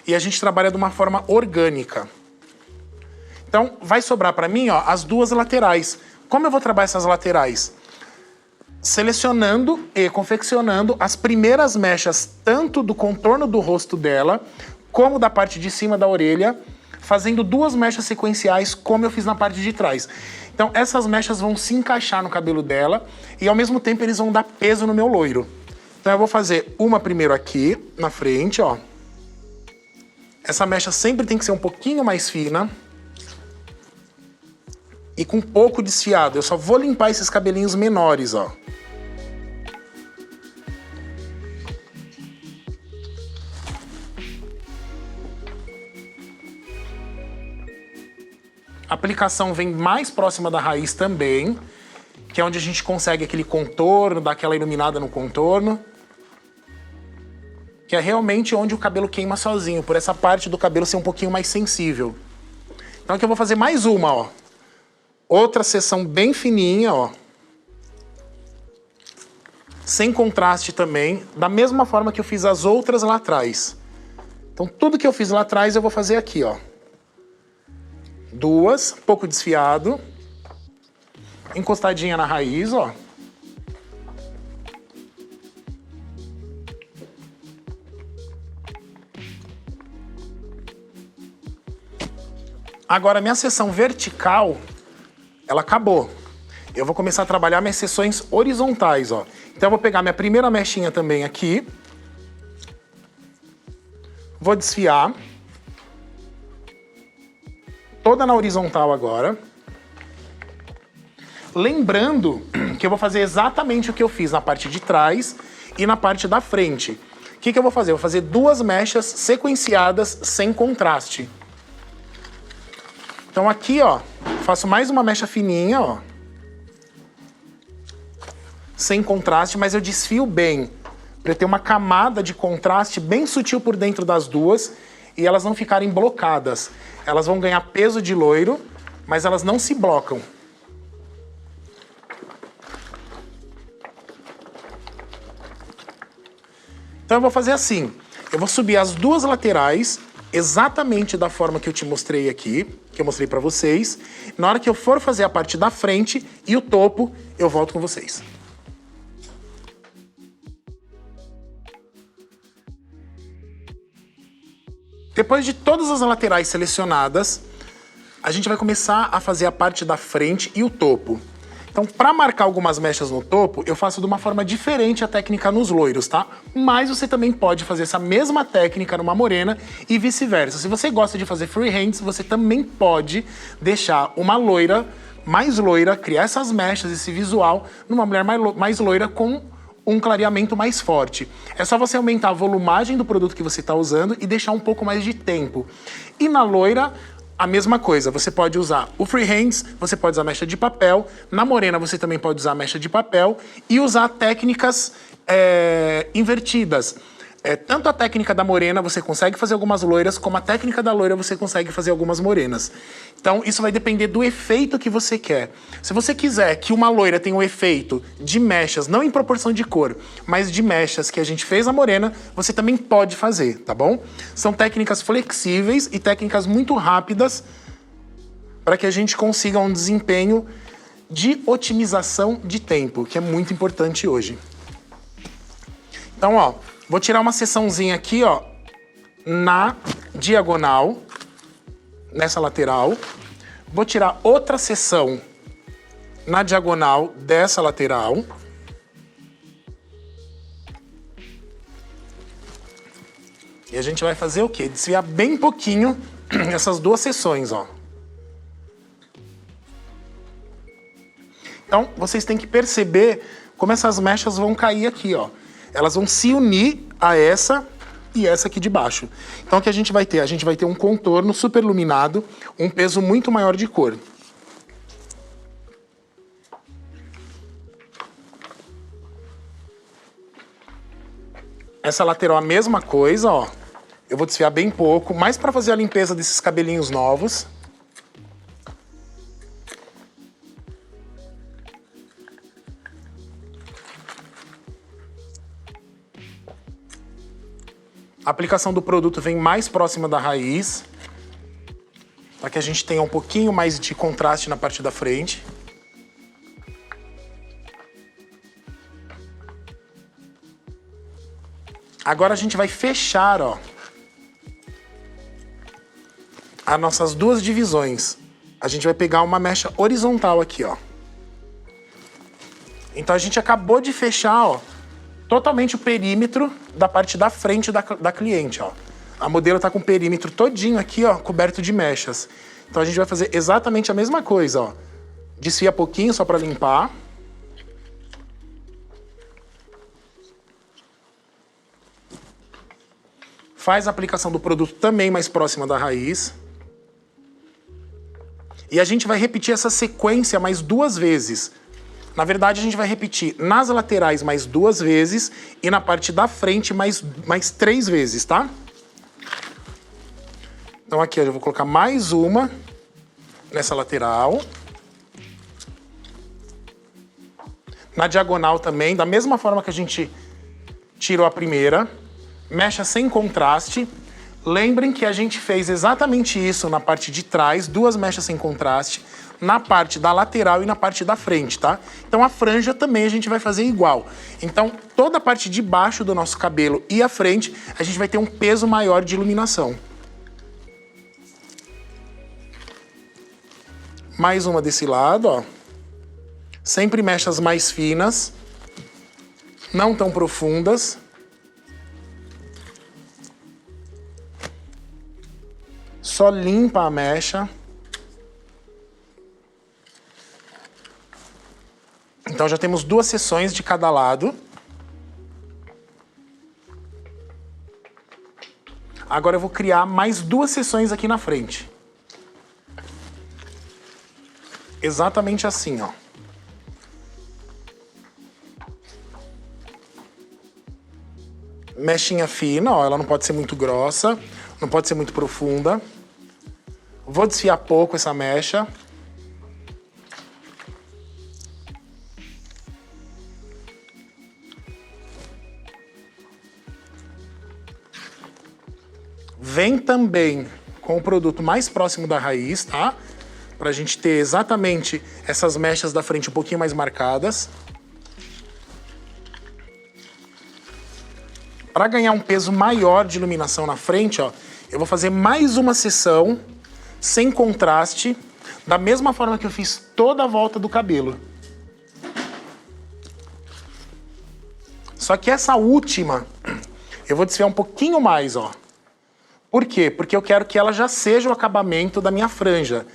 e a gente trabalha de uma forma orgânica. Então vai sobrar para mim, ó, as duas laterais. Como eu vou trabalhar essas laterais? Selecionando e confeccionando as primeiras mechas, tanto do contorno do rosto dela, como da parte de cima da orelha, fazendo duas mechas sequenciais, como eu fiz na parte de trás. Então essas mechas vão se encaixar no cabelo dela e ao mesmo tempo eles vão dar peso no meu loiro. Então eu vou fazer uma primeiro aqui, na frente, ó. Essa mecha sempre tem que ser um pouquinho mais fina. E com pouco desfiado. Eu só vou limpar esses cabelinhos menores, ó. A aplicação vem mais próxima da raiz também, que é onde a gente consegue aquele contorno, dar aquela iluminada no contorno. Que é realmente onde o cabelo queima sozinho, por essa parte do cabelo ser um pouquinho mais sensível. Então aqui eu vou fazer mais uma, ó. Outra seção bem fininha, ó. Sem contraste também, da mesma forma que eu fiz as outras lá atrás. Então tudo que eu fiz lá atrás eu vou fazer aqui, ó. Duas, pouco desfiado. Encostadinha na raiz, ó. Agora, minha seção vertical, ela acabou. Eu vou começar a trabalhar minhas seções horizontais, ó. Então eu vou pegar minha primeira mechinha também aqui. Vou desfiar. Toda na horizontal agora. Lembrando que eu vou fazer exatamente o que eu fiz na parte de trás e na parte da frente. O que eu vou fazer? Eu vou fazer duas mechas sequenciadas sem contraste. Então aqui, ó, faço mais uma mecha fininha, ó. Sem contraste, mas eu desfio bem. Pra eu ter uma camada de contraste bem sutil por dentro das duas e elas não ficarem blocadas. Elas vão ganhar peso de loiro, mas elas não se blocam. Então eu vou fazer assim. Eu vou subir as duas laterais exatamente da forma que eu te mostrei aqui, que eu mostrei pra vocês. Na hora que eu for fazer a parte da frente e o topo, eu volto com vocês. Depois de todas as laterais selecionadas, a gente vai começar a fazer a parte da frente e o topo. Então, para marcar algumas mechas no topo, eu faço de uma forma diferente a técnica nos loiros, tá? Mas você também pode fazer essa mesma técnica numa morena e vice-versa. Se você gosta de fazer freehands, você também pode deixar uma loira mais loira, criar essas mechas, esse visual, numa mulher mais loira com um clareamento mais forte. É só você aumentar a volumagem do produto que você está usando e deixar um pouco mais de tempo. E na loira, a mesma coisa, você pode usar o freehands, você pode usar mecha de papel, na morena você também pode usar mecha de papel e usar técnicas invertidas. Tanto a técnica da morena você consegue fazer algumas loiras, como a técnica da loira você consegue fazer algumas morenas. Então isso vai depender do efeito que você quer. Se você quiser que uma loira tenha o efeito de mechas, não em proporção de cor, mas de mechas que a gente fez na morena, você também pode fazer, tá bom? São técnicas flexíveis e técnicas muito rápidas para que a gente consiga um desempenho de otimização de tempo, que é muito importante hoje. Então, ó, vou tirar uma seçãozinha aqui, ó, na diagonal, nessa lateral. Vou tirar outra seção na diagonal dessa lateral. E a gente vai fazer o quê? Desviar bem pouquinho essas duas seções, ó. Então, vocês têm que perceber como essas mechas vão cair aqui, ó. Elas vão se unir a essa e essa aqui de baixo. Então, o que a gente vai ter? A gente vai ter um contorno super iluminado, um peso muito maior de cor. Essa lateral a mesma coisa, ó. Eu vou desfiar bem pouco, mais para fazer a limpeza desses cabelinhos novos. A aplicação do produto vem mais próxima da raiz, para que a gente tenha um pouquinho mais de contraste na parte da frente. Agora a gente vai fechar, ó, as nossas duas divisões. A gente vai pegar uma mecha horizontal aqui, ó. Então a gente acabou de fechar, ó, totalmente o perímetro da parte da frente da cliente, ó. A modelo tá com o perímetro todinho aqui, ó, coberto de mechas. Então a gente vai fazer exatamente a mesma coisa, ó. Desfia pouquinho só para limpar. Faz a aplicação do produto também mais próxima da raiz. E a gente vai repetir essa sequência mais 2 vezes. Na verdade, a gente vai repetir nas laterais mais 2 vezes e na parte da frente mais 3 vezes, tá? Então aqui eu vou colocar mais uma nessa lateral. Na diagonal também, da mesma forma que a gente tirou a primeira. Mecha sem contraste. Lembrem que a gente fez exatamente isso na parte de trás, 2 mechas sem contraste, na parte da lateral e na parte da frente, tá? Então a franja também a gente vai fazer igual. Então toda a parte de baixo do nosso cabelo e a frente, a gente vai ter um peso maior de iluminação. Mais uma desse lado, ó. Sempre mechas mais finas, não tão profundas. Só limpa a mecha. Então já temos 2 seções de cada lado. Agora eu vou criar mais 2 seções aqui na frente. Exatamente assim, ó. Mechinha fina, ó, ela não pode ser muito grossa, não pode ser muito profunda. Vou desfiar pouco essa mecha. Vem também com o produto mais próximo da raiz, tá? Pra gente ter exatamente essas mechas da frente um pouquinho mais marcadas. Para ganhar um peso maior de iluminação na frente, ó, eu vou fazer mais uma seção sem contraste, da mesma forma que eu fiz toda a volta do cabelo. Só que essa última, eu vou desfiar um pouquinho mais, ó. Por quê? Porque eu quero que ela já seja o acabamento da minha franja.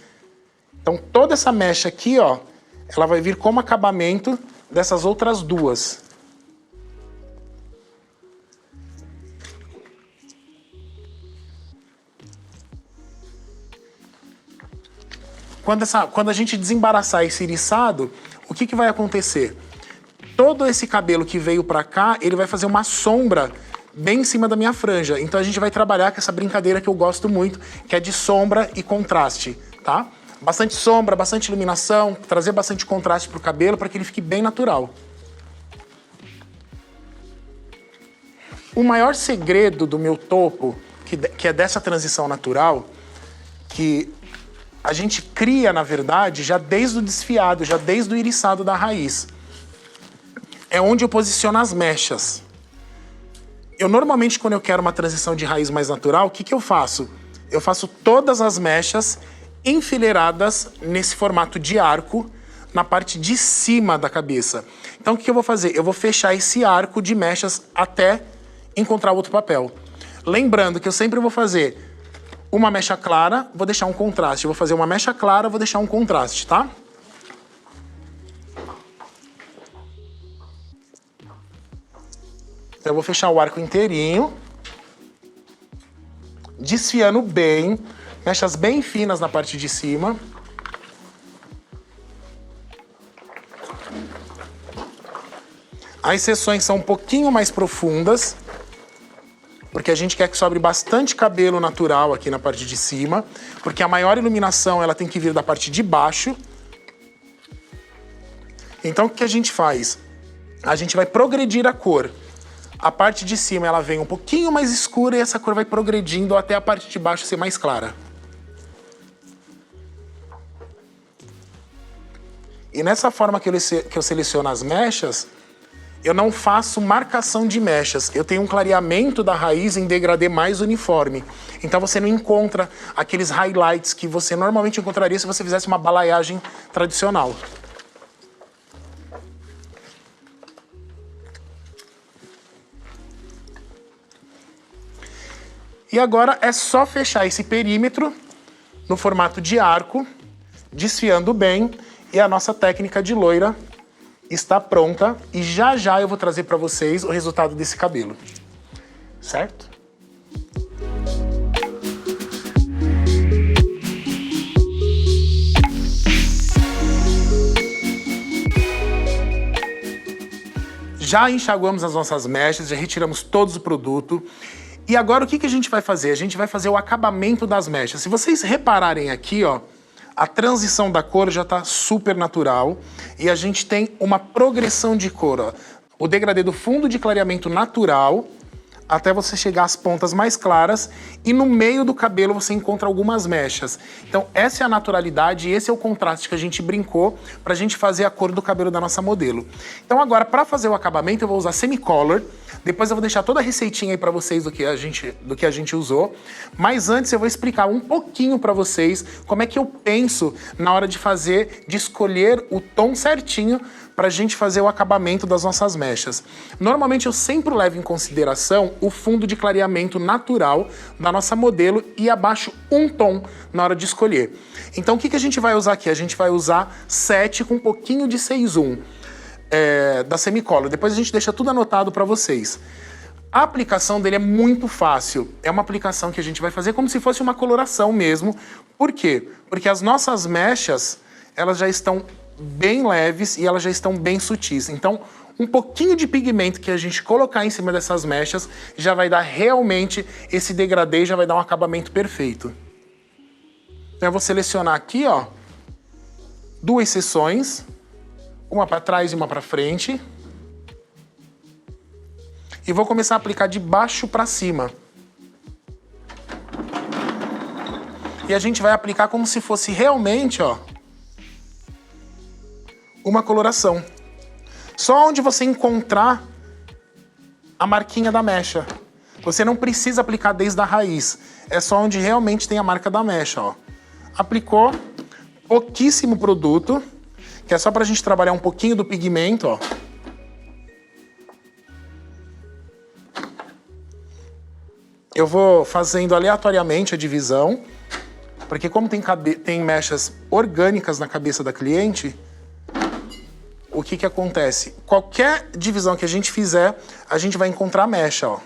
Então toda essa mecha aqui, ó, ela vai vir como acabamento dessas outras 2. Quando a gente desembaraçar esse iriçado, o que vai acontecer? Todo esse cabelo que veio pra cá, ele vai fazer uma sombra bem em cima da minha franja. Então a gente vai trabalhar com essa brincadeira que eu gosto muito, que é de sombra e contraste, tá? Bastante sombra, bastante iluminação, trazer bastante contraste pro cabelo para que ele fique bem natural. O maior segredo do meu topo, que é dessa transição natural, que a gente cria, na verdade, já desde o desfiado, já desde o iriçado da raiz. É onde eu posiciono as mechas. Eu normalmente, quando eu quero uma transição de raiz mais natural, o que eu faço? Eu faço todas as mechas enfileiradas nesse formato de arco, na parte de cima da cabeça. Então, o que eu vou fazer? Eu vou fechar esse arco de mechas até encontrar outro papel. Lembrando que eu sempre vou fazer uma mecha clara, vou deixar um contraste. Eu vou fazer uma mecha clara, vou deixar um contraste, tá? Eu vou fechar o arco inteirinho, desfiando bem, mechas bem finas na parte de cima. As seções são um pouquinho mais profundas, porque a gente quer que sobre bastante cabelo natural aqui na parte de cima, porque a maior iluminação ela tem que vir da parte de baixo. Então o que a gente faz? A gente vai progredir a cor. A parte de cima ela vem um pouquinho mais escura e essa cor vai progredindo até a parte de baixo ser mais clara. E nessa forma que eu seleciono as mechas, eu não faço marcação de mechas. Eu tenho um clareamento da raiz em degradê mais uniforme. Então você não encontra aqueles highlights que você normalmente encontraria se você fizesse uma balayagem tradicional. E agora é só fechar esse perímetro no formato de arco, desfiando bem, e a nossa técnica de loira está pronta. E já já eu vou trazer para vocês o resultado desse cabelo. Certo? Já enxaguamos as nossas mechas, já retiramos todos o produto. E agora o que a gente vai fazer? A gente vai fazer o acabamento das mechas. Se vocês repararem aqui, ó, a transição da cor já tá super natural e a gente tem uma progressão de cor, ó. O degradê do fundo de clareamento natural até você chegar às pontas mais claras e no meio do cabelo você encontra algumas mechas. Então essa é a naturalidade e esse é o contraste que a gente brincou pra gente fazer a cor do cabelo da nossa modelo. Então agora, pra fazer o acabamento, eu vou usar semicolor. Depois eu vou deixar toda a receitinha aí pra vocês do que a gente usou. Mas antes eu vou explicar um pouquinho pra vocês como é que eu penso na hora de escolher o tom certinho pra gente fazer o acabamento das nossas mechas. Normalmente eu sempre levo em consideração o fundo de clareamento natural da nossa modelo e abaixo um tom na hora de escolher. Então o que a gente vai usar aqui? A gente vai usar 7 com um pouquinho de 6-1 da Semicolor. Depois a gente deixa tudo anotado para vocês. A aplicação dele é muito fácil. É uma aplicação que a gente vai fazer como se fosse uma coloração mesmo. Por quê? Porque as nossas mechas, elas já estão bem leves e elas já estão bem sutis. Então, um pouquinho de pigmento que a gente colocar em cima dessas mechas já vai dar realmente esse degradê e já vai dar um acabamento perfeito. Então eu vou selecionar aqui, ó, 2 seções, uma para trás e uma para frente. E vou começar a aplicar de baixo para cima. E a gente vai aplicar como se fosse realmente, ó, uma coloração. Só onde você encontrar a marquinha da mecha. Você não precisa aplicar desde a raiz. É só onde realmente tem a marca da mecha, ó. Aplicou pouquíssimo produto, que é só pra gente trabalhar um pouquinho do pigmento, ó. Eu vou fazendo aleatoriamente a divisão, porque como tem mechas orgânicas na cabeça da cliente, o que acontece? Qualquer divisão que a gente fizer, a gente vai encontrar mecha, ó.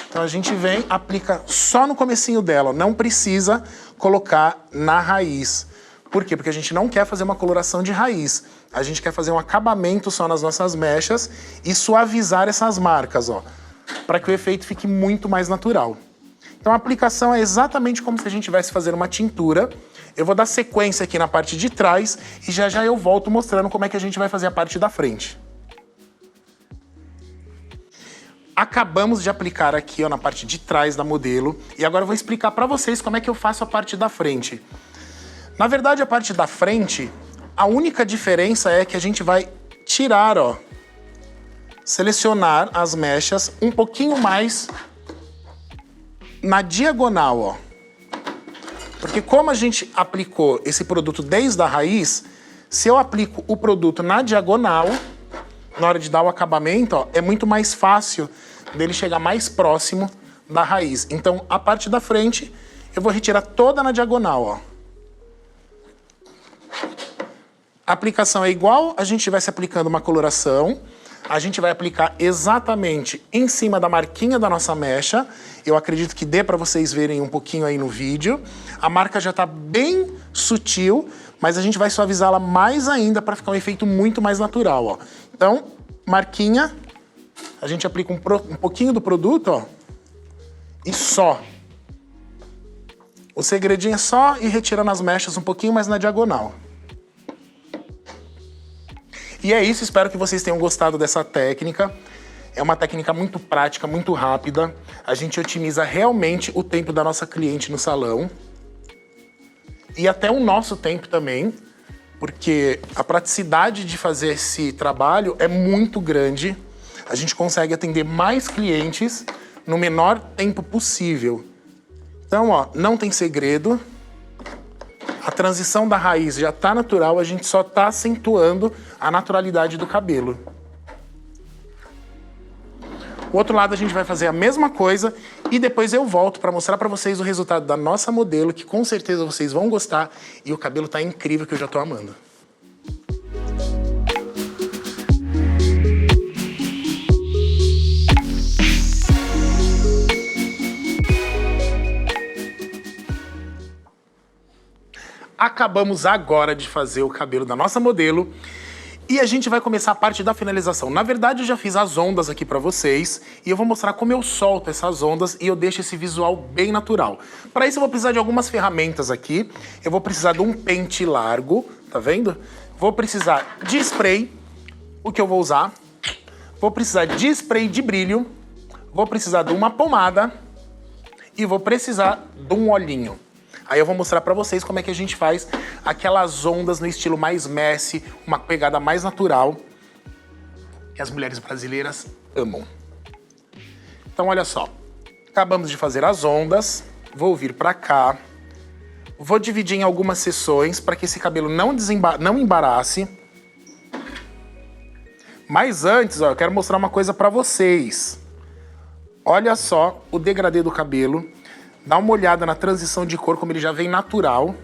Então a gente vem, aplica só no comecinho dela, ó. Não precisa colocar na raiz. Por quê? Porque a gente não quer fazer uma coloração de raiz. A gente quer fazer um acabamento só nas nossas mechas e suavizar essas marcas, ó, para que o efeito fique muito mais natural. Então a aplicação é exatamente como se a gente estivesse fazendo uma tintura. Eu vou dar sequência aqui na parte de trás e já já eu volto mostrando como é que a gente vai fazer a parte da frente. Acabamos de aplicar aqui, ó, na parte de trás da modelo e agora eu vou explicar para vocês como é que eu faço a parte da frente. Na verdade, a parte da frente, a única diferença é que a gente vai tirar, ó, selecionar as mechas um pouquinho mais na diagonal, ó. Porque como a gente aplicou esse produto desde a raiz, se eu aplico o produto na diagonal, na hora de dar o acabamento, ó, é muito mais fácil dele chegar mais próximo da raiz. Então, a parte da frente, eu vou retirar toda na diagonal, ó. A aplicação é igual a gente estivesse aplicando uma coloração. A gente vai aplicar exatamente em cima da marquinha da nossa mecha. Eu acredito que dê para vocês verem um pouquinho aí no vídeo. A marca já está bem sutil, mas a gente vai suavizá-la mais ainda para ficar um efeito muito mais natural, ó. Então, marquinha, a gente aplica um pouquinho do produto, ó, e só. O segredinho é só ir retirando as mechas um pouquinho mais na diagonal. E é isso, espero que vocês tenham gostado dessa técnica. É uma técnica muito prática, muito rápida. A gente otimiza realmente o tempo da nossa cliente no salão. E até o nosso tempo também, porque a praticidade de fazer esse trabalho é muito grande. A gente consegue atender mais clientes no menor tempo possível. Então, ó, não tem segredo. A transição da raiz já tá natural, a gente só tá acentuando a naturalidade do cabelo. O outro lado a gente vai fazer a mesma coisa e depois eu volto para mostrar para vocês o resultado da nossa modelo, que com certeza vocês vão gostar e o cabelo tá incrível, que eu já tô amando. Acabamos agora de fazer o cabelo da nossa modelo e a gente vai começar a parte da finalização. Na verdade, eu já fiz as ondas aqui pra vocês e eu vou mostrar como eu solto essas ondas e eu deixo esse visual bem natural. Para isso eu vou precisar de algumas ferramentas aqui. Eu vou precisar de um pente largo, tá vendo? Vou precisar de spray, o que eu vou usar. Vou precisar de spray de brilho. Vou precisar de uma pomada e vou precisar de um olhinho. Aí eu vou mostrar pra vocês como é que a gente faz aquelas ondas no estilo mais messy, uma pegada mais natural, que as mulheres brasileiras amam. Então olha só, acabamos de fazer as ondas, vou vir pra cá, vou dividir em algumas seções para que esse cabelo não embarace. Mas antes, ó, eu quero mostrar uma coisa pra vocês. Olha só o degradê do cabelo. Dá uma olhada na transição de cor, como ele já vem natural,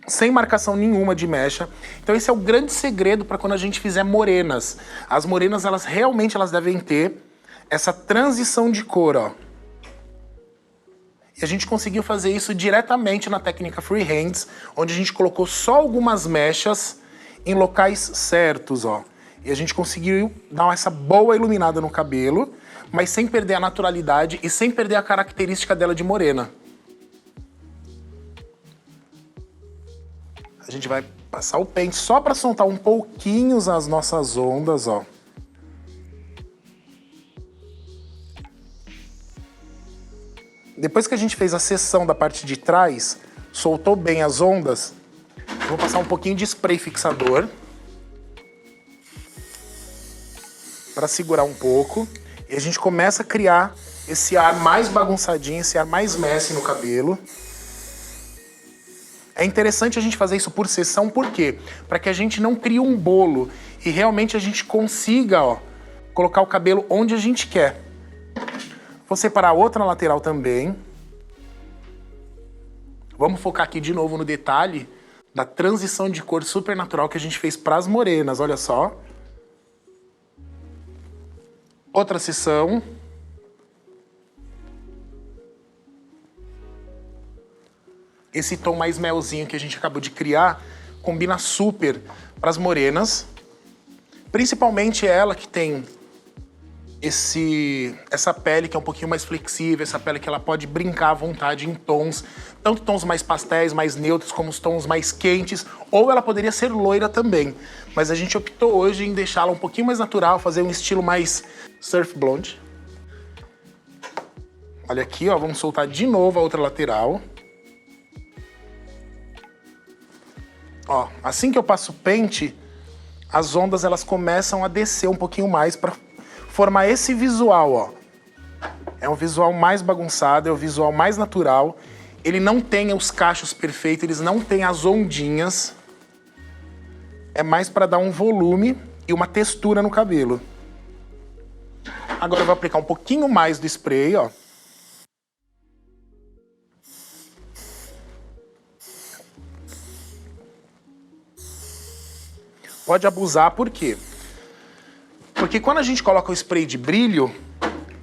sem marcação nenhuma de mecha. Então esse é o grande segredo para quando a gente fizer morenas. As morenas, elas realmente devem ter essa transição de cor, ó. E a gente conseguiu fazer isso diretamente na técnica Freehands, onde a gente colocou só algumas mechas em locais certos, ó. E a gente conseguiu dar essa boa iluminada no cabelo, mas sem perder a naturalidade e sem perder a característica dela de morena. A gente vai passar o pente só para soltar um pouquinho as nossas ondas, ó. Depois que a gente fez a seção da parte de trás, soltou bem as ondas, eu vou passar um pouquinho de spray fixador para segurar um pouco. E a gente começa a criar esse ar mais bagunçadinho, esse ar mais messy no cabelo. É interessante a gente fazer isso por seção, por quê? Para que a gente não crie um bolo e realmente a gente consiga, ó, colocar o cabelo onde a gente quer. Vou separar a outra lateral também. Vamos focar aqui de novo no detalhe da transição de cor super natural que a gente fez para as morenas, olha só. Outra seção. Esse tom mais melzinho que a gente acabou de criar combina super para as morenas. Principalmente ela que tem essa pele que é um pouquinho mais flexível, essa pele que ela pode brincar à vontade em tons, tanto tons mais pastéis, mais neutros, como os tons mais quentes, ou ela poderia ser loira também. Mas a gente optou hoje em deixá-la um pouquinho mais natural, fazer um estilo mais surf blonde. Olha aqui, ó, vamos soltar de novo a outra lateral. Ó, assim que eu passo o pente, as ondas elas começam a descer um pouquinho mais para formar esse visual, ó. É um visual mais bagunçado, é um visual mais natural. Ele não tem os cachos perfeitos, eles não têm as ondinhas. É mais para dar um volume e uma textura no cabelo. Agora eu vou aplicar um pouquinho mais do spray, ó. Pode abusar, por quê? Porque quando a gente coloca o spray de brilho,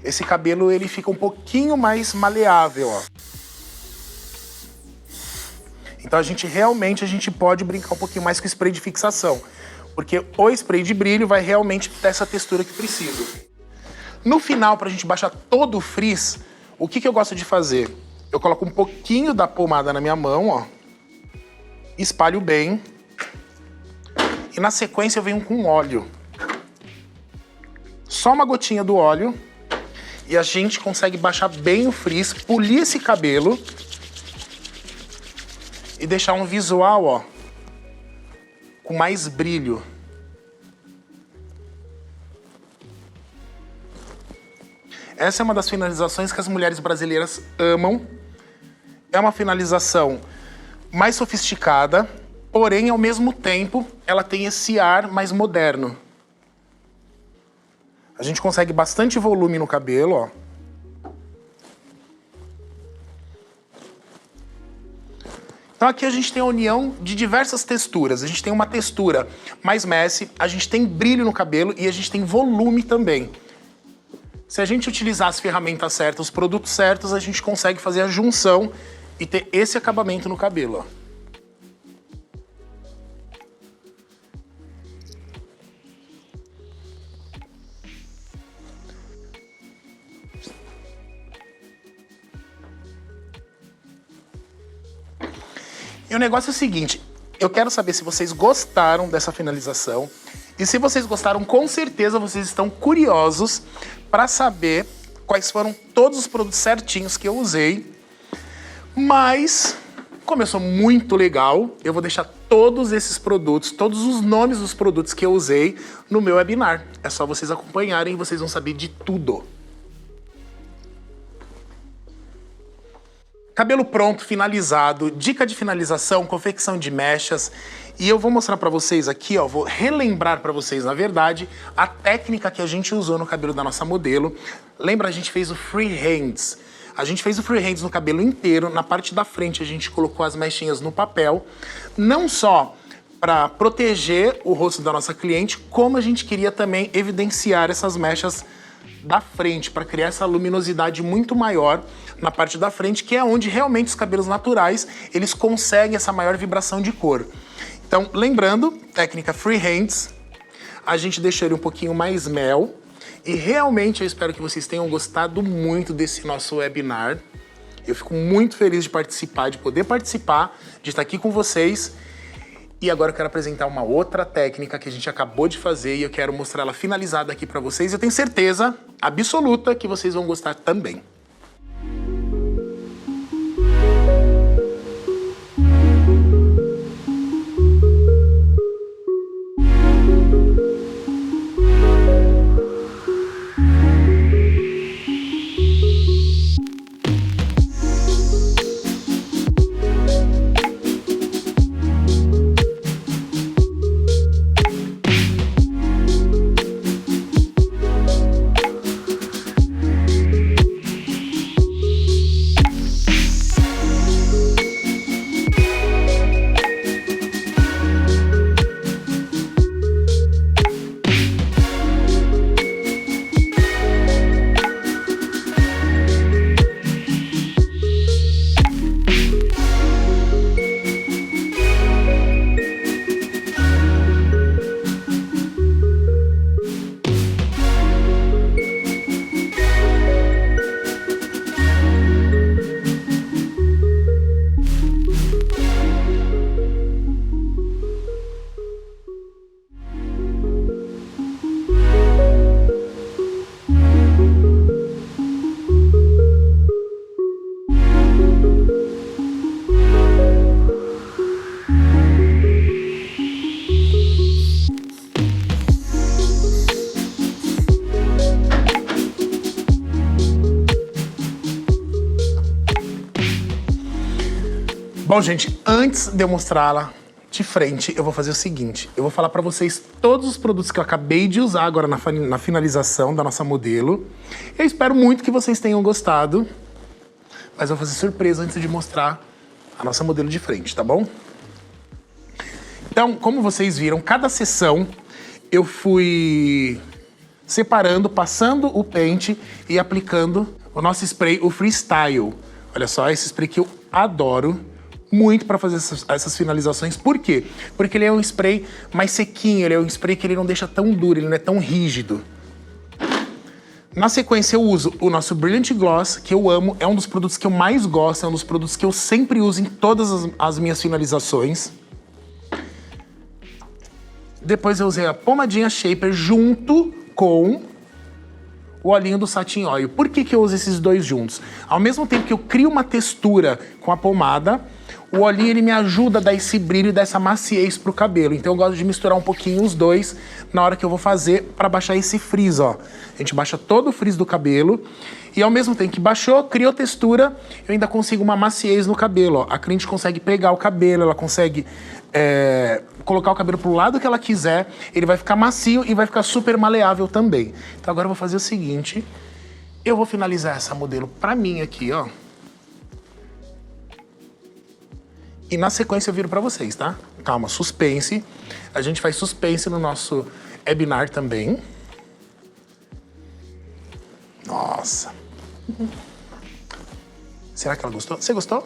esse cabelo ele fica um pouquinho mais maleável, ó. Então a gente pode brincar um pouquinho mais com o spray de fixação. Porque o spray de brilho vai realmente ter essa textura que precisa. No final, pra gente baixar todo o frizz, o que eu gosto de fazer? Eu coloco um pouquinho da pomada na minha mão, ó. Espalho bem. E na sequência eu venho com óleo. Só uma gotinha do óleo. E a gente consegue baixar bem o frizz, polir esse cabelo. E deixar um visual, ó, com mais brilho. Essa é uma das finalizações que as mulheres brasileiras amam. É uma finalização mais sofisticada, porém, ao mesmo tempo, ela tem esse ar mais moderno. A gente consegue bastante volume no cabelo, ó. Então aqui a gente tem a união de diversas texturas. A gente tem uma textura mais messy, a gente tem brilho no cabelo e a gente tem volume também. Se a gente utilizar as ferramentas certas, os produtos certos, a gente consegue fazer a junção e ter esse acabamento no cabelo, ó. E o negócio é o seguinte, eu quero saber se vocês gostaram dessa finalização. E se vocês gostaram, com certeza vocês estão curiosos para saber quais foram todos os produtos certinhos que eu usei. Mas, como eu sou muito legal, eu vou deixar todos esses produtos, todos os nomes dos produtos que eu usei no meu webinar. É só vocês acompanharem e vocês vão saber de tudo. Cabelo pronto, finalizado, dica de finalização, confecção de mechas. E eu vou mostrar pra vocês aqui, ó, vou relembrar pra vocês, na verdade, a técnica que a gente usou no cabelo da nossa modelo. Lembra, a gente fez o freehands. A gente fez o freehands no cabelo inteiro, na parte da frente a gente colocou as mechinhas no papel, não só para proteger o rosto da nossa cliente, como a gente queria também evidenciar essas mechas da frente, para criar essa luminosidade muito maior na parte da frente, que é onde realmente os cabelos naturais, eles conseguem essa maior vibração de cor. Então, lembrando, técnica freehands, a gente deixou ele um pouquinho mais mel, e realmente eu espero que vocês tenham gostado muito desse nosso webinar. Eu fico muito feliz de participar, de poder participar, de estar aqui com vocês. E agora eu quero apresentar uma outra técnica que a gente acabou de fazer e eu quero mostrar ela finalizada aqui pra vocês. Eu tenho certeza absoluta que vocês vão gostar também. Bom, gente, antes de eu mostrá-la de frente, eu vou fazer o seguinte. Eu vou falar pra vocês todos os produtos que eu acabei de usar agora na finalização da nossa modelo. Eu espero muito que vocês tenham gostado. Mas eu vou fazer surpresa antes de mostrar a nossa modelo de frente, tá bom? Então, como vocês viram, cada sessão eu fui separando, passando o pente e aplicando o nosso spray, o Freestyle. Olha só, esse spray que eu adoro muito para fazer essas finalizações. Por quê? Porque ele é um spray mais sequinho, ele é um spray que ele não deixa tão duro, ele não é tão rígido. Na sequência eu uso o nosso Brilliant Gloss, que eu amo, é um dos produtos que eu mais gosto, é um dos produtos que eu sempre uso em todas as minhas finalizações. Depois eu usei a pomadinha Shaper junto com o olhinho do Satin Oil. Por que eu uso esses dois juntos? Ao mesmo tempo que eu crio uma textura com a pomada, o olhinho ele me ajuda a dar esse brilho e dar essa maciez pro cabelo. Então eu gosto de misturar um pouquinho os dois na hora que eu vou fazer para baixar esse frizz, ó. A gente baixa todo o frizz do cabelo e ao mesmo tempo que baixou, criou textura, eu ainda consigo uma maciez no cabelo, ó. A cliente consegue pegar o cabelo, ela consegue colocar o cabelo pro lado que ela quiser, ele vai ficar macio e vai ficar super maleável também. Então agora eu vou fazer o seguinte, eu vou finalizar essa modelo pra mim aqui, ó. E na sequência eu viro pra vocês, tá? Calma, suspense. A gente faz suspense no nosso webinar também. Nossa. Será que ela gostou? Você gostou?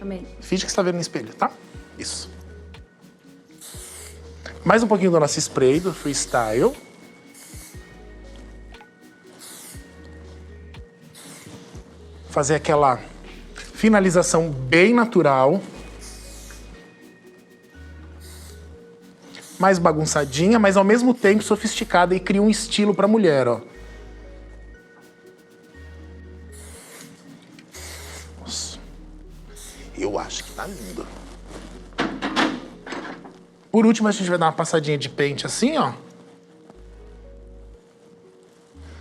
Amei. Finge que você tá vendo no espelho, tá? Isso. Mais um pouquinho do nosso spray, do Freestyle. Fazer aquela finalização bem natural. Mais bagunçadinha, mas ao mesmo tempo sofisticada e cria um estilo pra mulher, ó. Nossa. Eu acho que tá lindo. Por último, a gente vai dar uma passadinha de pente assim, ó.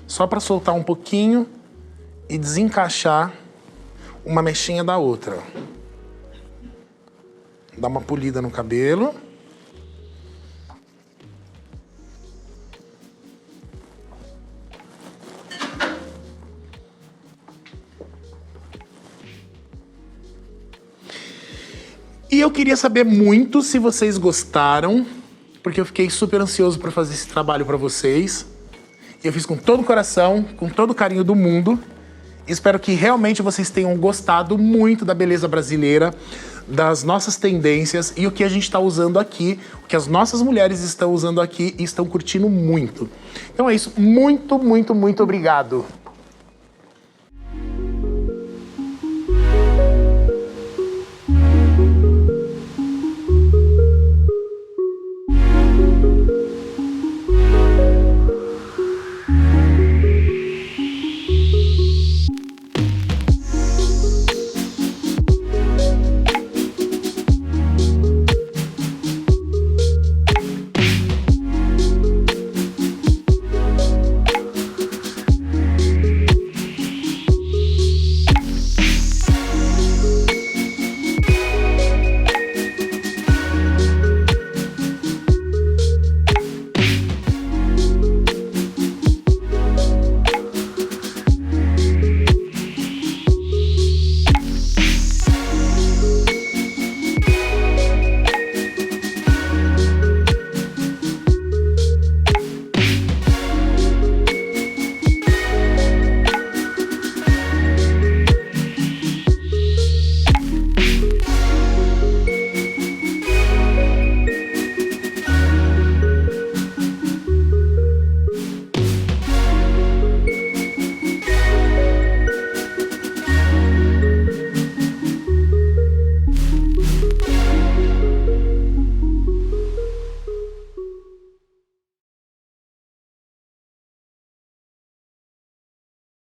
Só pra soltar um pouquinho e desencaixar uma mechinha da outra, ó. Dá uma polida no cabelo. E eu queria saber muito se vocês gostaram, porque eu fiquei super ansioso para fazer esse trabalho para vocês. E eu fiz com todo o coração, com todo o carinho do mundo. Espero que realmente vocês tenham gostado muito da beleza brasileira, das nossas tendências e o que a gente está usando aqui, o que as nossas mulheres estão usando aqui e estão curtindo muito. Então é isso. Muito, muito, muito obrigado.